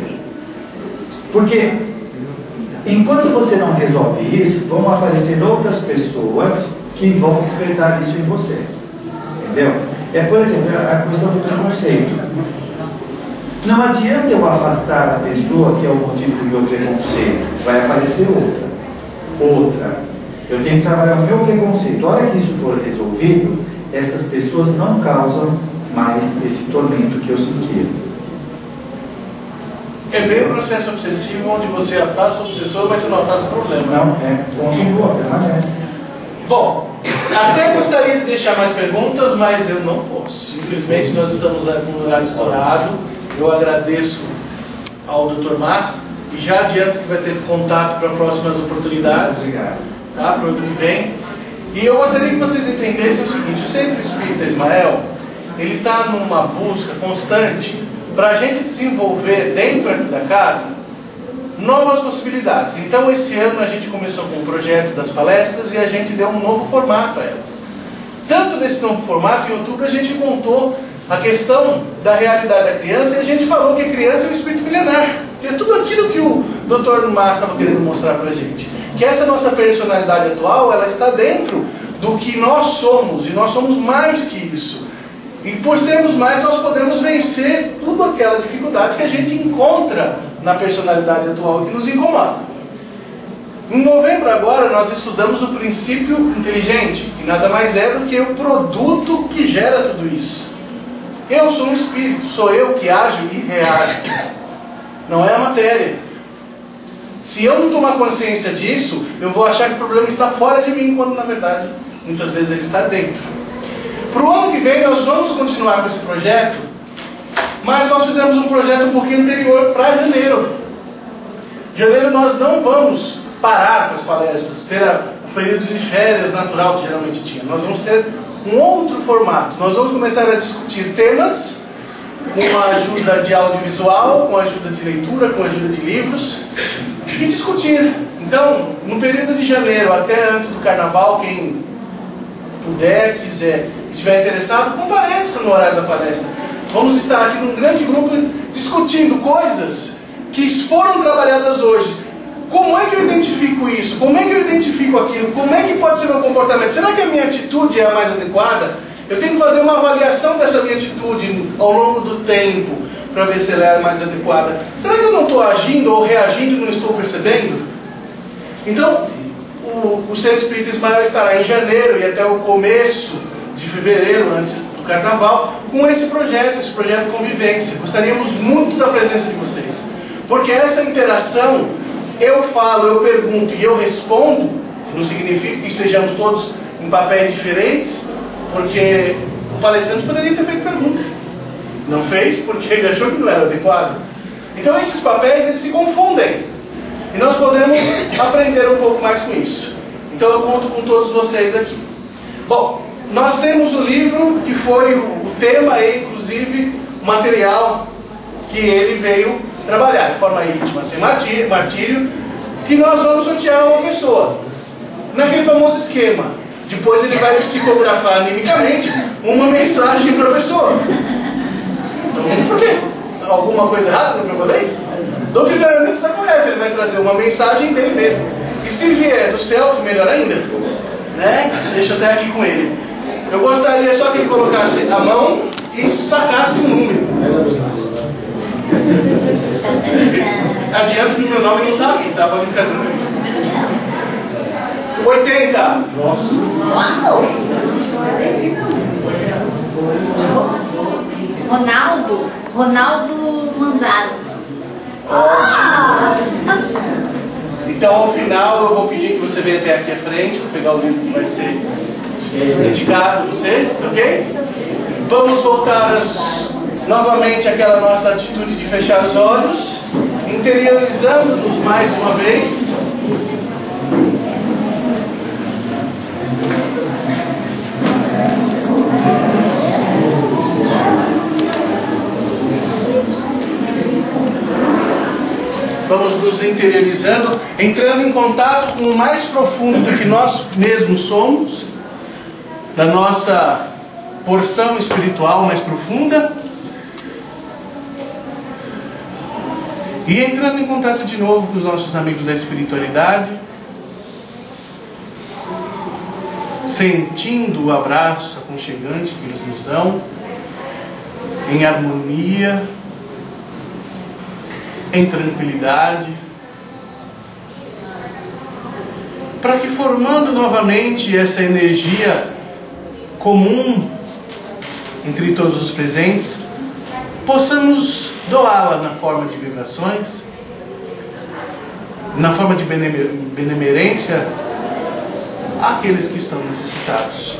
Porque enquanto você não resolve isso, vão aparecer outras pessoas que vão despertar isso em você. Entendeu? É, por exemplo, a questão do preconceito. Não adianta eu afastar a pessoa que é o motivo do meu preconceito. Vai aparecer outra. Eu tenho que trabalhar o meu preconceito. A hora que isso for resolvido, estas pessoas não causam mais esse tormento que eu sentia. É bem o processo obsessivo onde você afasta o obsessor, mas você não afasta o problema. Não, continua, permanece. Bom, até gostaria de deixar mais perguntas, mas eu não posso. Infelizmente nós estamos com um horário estourado. Eu agradeço ao Dr. Mas e já adianto que vai ter contato para próximas oportunidades. Obrigado. Tá, para o ano que vem. E eu gostaria que vocês entendessem o seguinte: o Centro Espírita Ismael, ele está numa busca constante para a gente desenvolver dentro aqui da casa novas possibilidades. Então esse ano a gente começou com o projeto das palestras e a gente deu um novo formato a elas. Tanto nesse novo formato, em outubro a gente contou a questão da realidade da criança e a gente falou que a criança é um espírito milenar, que é tudo aquilo que o Dr. Mas estava querendo mostrar para a gente. Que essa nossa personalidade atual, ela está dentro do que nós somos, e nós somos mais que isso. E por sermos mais, nós podemos vencer toda aquela dificuldade que a gente encontra na personalidade atual que nos incomoda. Em novembro agora, nós estudamos o princípio inteligente, que nada mais é do que o produto que gera tudo isso. Eu sou um espírito, sou eu que ajo e reajo. Não é a matéria. Se eu não tomar consciência disso, eu vou achar que o problema está fora de mim, quando na verdade, muitas vezes ele está dentro. Para o ano que vem nós vamos continuar com esse projeto, mas nós fizemos um projeto um pouquinho anterior para janeiro. Janeiro nós não vamos parar com as palestras, ter o período de férias natural que geralmente tinha. Nós vamos ter um outro formato. Nós vamos começar a discutir temas com a ajuda de audiovisual, com a ajuda de leitura, com a ajuda de livros, e discutir. Então, no período de janeiro até antes do carnaval, quem puder, quiser e estiver interessado, compareça no horário da palestra. Vamos estar aqui num grande grupo discutindo coisas que foram trabalhadas hoje. Como é que eu identifico isso? Como é que eu identifico aquilo? Como é que pode ser meu comportamento? Será que a minha atitude é a mais adequada? Eu tenho que fazer uma avaliação dessa minha atitude ao longo do tempo para ver se ela é a mais adequada. Será que eu não estou agindo ou reagindo e não estou percebendo? Então, o Centro Espírita Ismael estará em janeiro e até o começo de fevereiro, antes do carnaval, com esse projeto Convivência. Gostaríamos muito da presença de vocês, porque essa interação, eu falo, eu pergunto e eu respondo, não significa que sejamos todos em papéis diferentes, porque o palestrante poderia ter feito pergunta. Não fez porque ele achou que não era adequado. Então esses papéis, eles se confundem. E nós podemos aprender um pouco mais com isso. Então eu conto com todos vocês aqui. Bom, nós temos o livro que foi o tema e inclusive o material que ele veio trabalhar. Reforma íntima sem martírio, que nós vamos sortear uma pessoa. Naquele famoso esquema. Depois ele vai psicografar animicamente uma mensagem para a pessoa. Então, por quê? Alguma coisa errada no que eu falei? Doutrinariamente está correto, ele vai trazer uma mensagem dele mesmo. E se vier do self, melhor ainda, né? Deixa eu até aqui com ele. Eu gostaria só que ele colocasse a mão e sacasse um número. Adianto que o meu nome não está aqui, tá? Pode ficar tranquilo. 80. Ronaldo Manzaro. Então, ao final, eu vou pedir que você venha até aqui à frente para pegar o livro que vai ser dedicado a você, ok? Vamos voltar novamente àquela nossa atitude de fechar os olhos, interiorizando-nos mais uma vez. vamos nos interiorizando, entrando em contato com o mais profundo do que nós mesmos somos, da nossa porção espiritual mais profunda, e entrando em contato de novo com os nossos amigos da espiritualidade, sentindo o abraço aconchegante que eles nos dão, em harmonia, em tranquilidade, para que, formando novamente essa energia comum entre todos os presentes, possamos doá-la na forma de vibrações, na forma de benemerência àqueles que estão necessitados.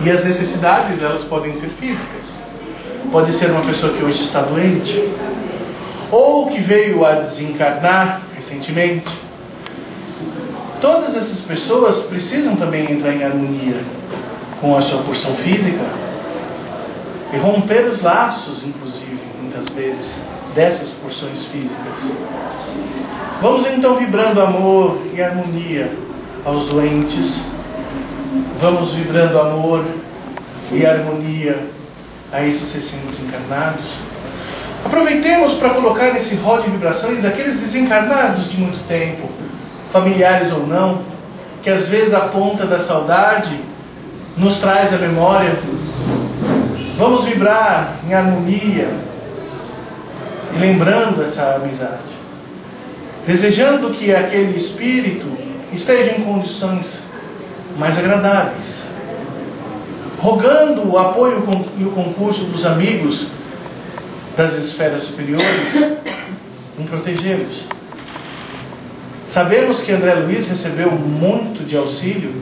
E as necessidades, elas podem ser físicas. Pode ser uma pessoa que hoje está doente, ou que veio a desencarnar recentemente. Todas essas pessoas precisam também entrar em harmonia com a sua porção física e romper os laços, inclusive, muitas vezes, dessas porções físicas. Vamos então vibrando amor e harmonia aos doentes. Vamos vibrando amor e harmonia a esses recém-desencarnados. Aproveitemos para colocar nesse rol de vibrações aqueles desencarnados de muito tempo, familiares ou não, que às vezes a ponta da saudade nos traz a memória. Vamos vibrar em harmonia e lembrando essa amizade, desejando que aquele espírito esteja em condições mais agradáveis, rogando o apoio e o concurso dos amigos das esferas superiores em protegê-los. Sabemos que André Luiz recebeu muito de auxílio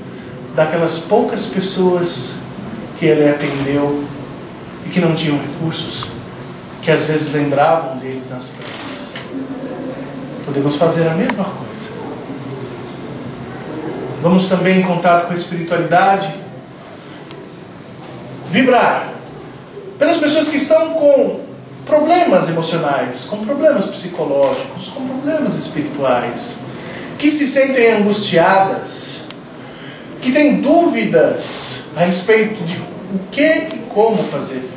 daquelas poucas pessoas que ele atendeu e que não tinham recursos, que às vezes lembravam deles nas preces. Podemos fazer a mesma coisa. Vamos também em contato com a espiritualidade, vibrar pelas pessoas que estão com problemas emocionais, com problemas psicológicos, com problemas espirituais, que se sentem angustiadas, que têm dúvidas a respeito de o que e como fazer,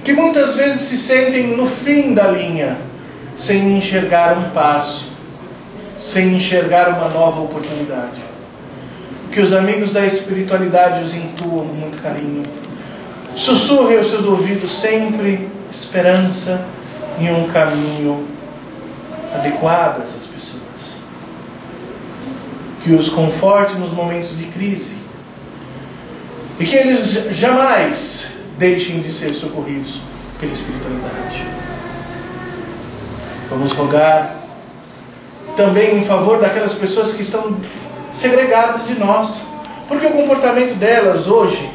que muitas vezes se sentem no fim da linha, sem enxergar um passo, sem enxergar uma nova oportunidade. Que os amigos da espiritualidade os intuam com muito carinho, sussurrem aos seus ouvidos sempre esperança em um caminho adequado a essas pessoas. Que os conforte nos momentos de crise. E que eles jamais deixem de ser socorridos pela espiritualidade. Vamos rogar também em favor daquelas pessoas que estão segregadas de nós, porque o comportamento delas hoje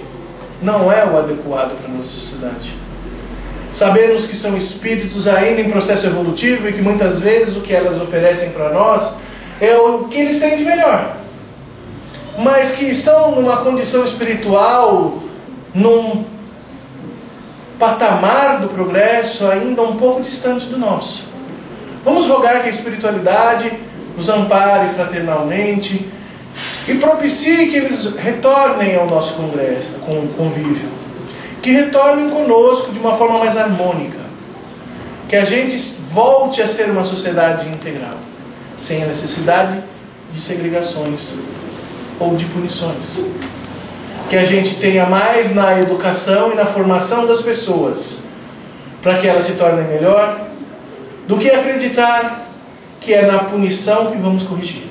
não é o adequado para a nossa sociedade. Sabemos que são espíritos ainda em processo evolutivo e que muitas vezes o que elas oferecem para nós é o que eles têm de melhor, mas que estão numa condição espiritual, num patamar do progresso ainda um pouco distante do nosso. Vamos rogar que a espiritualidade os ampare fraternalmente e propicie que eles retornem ao nosso congresso, com o convívio, que retornem conosco de uma forma mais harmônica, que a gente volte a ser uma sociedade integral, sem a necessidade de segregações ou de punições. Que a gente tenha mais na educação e na formação das pessoas, para que elas se tornem melhor, do que acreditar que é na punição que vamos corrigir.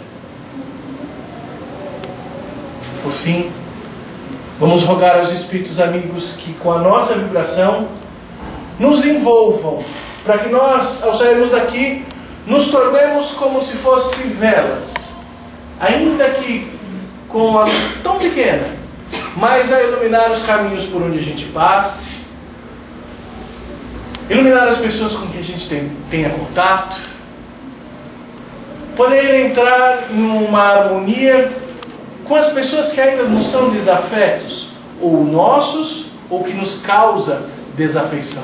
Por fim, vamos rogar aos espíritos amigos que com a nossa vibração nos envolvam, para que nós, ao sairmos daqui, nos tornemos como se fossem velas, ainda que com uma luz tão pequena, mas a iluminar os caminhos por onde a gente passe, iluminar as pessoas com quem a gente tenha contato, poder entrar em uma harmonia com as pessoas que ainda não são desafetos, ou nossos, ou que nos causa desafeição.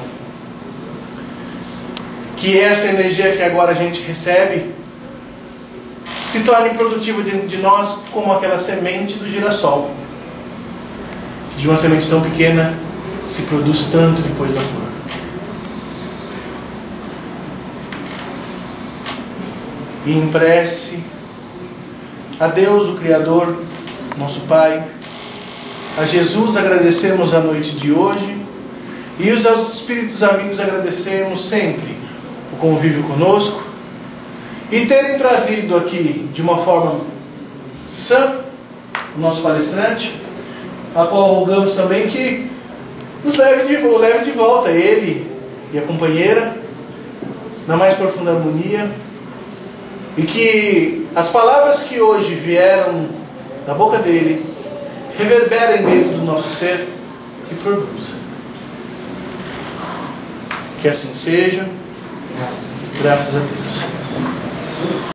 que essa energia que agora a gente recebe se torne produtiva dentro de nós, como aquela semente do girassol. De uma semente tão pequena se produz tanto depois da flor. E em prece a Deus, o Criador, nosso Pai, a Jesus agradecemos a noite de hoje, e aos Espíritos amigos agradecemos sempre o convívio conosco e terem trazido aqui de uma forma sã o nosso palestrante, a qual rogamos também que nos leve de volta, ele e a companheira, na mais profunda harmonia, e que as palavras que hoje vieram da boca dele reverberem dentro do nosso ser e produzam. Que assim seja, graças a Deus.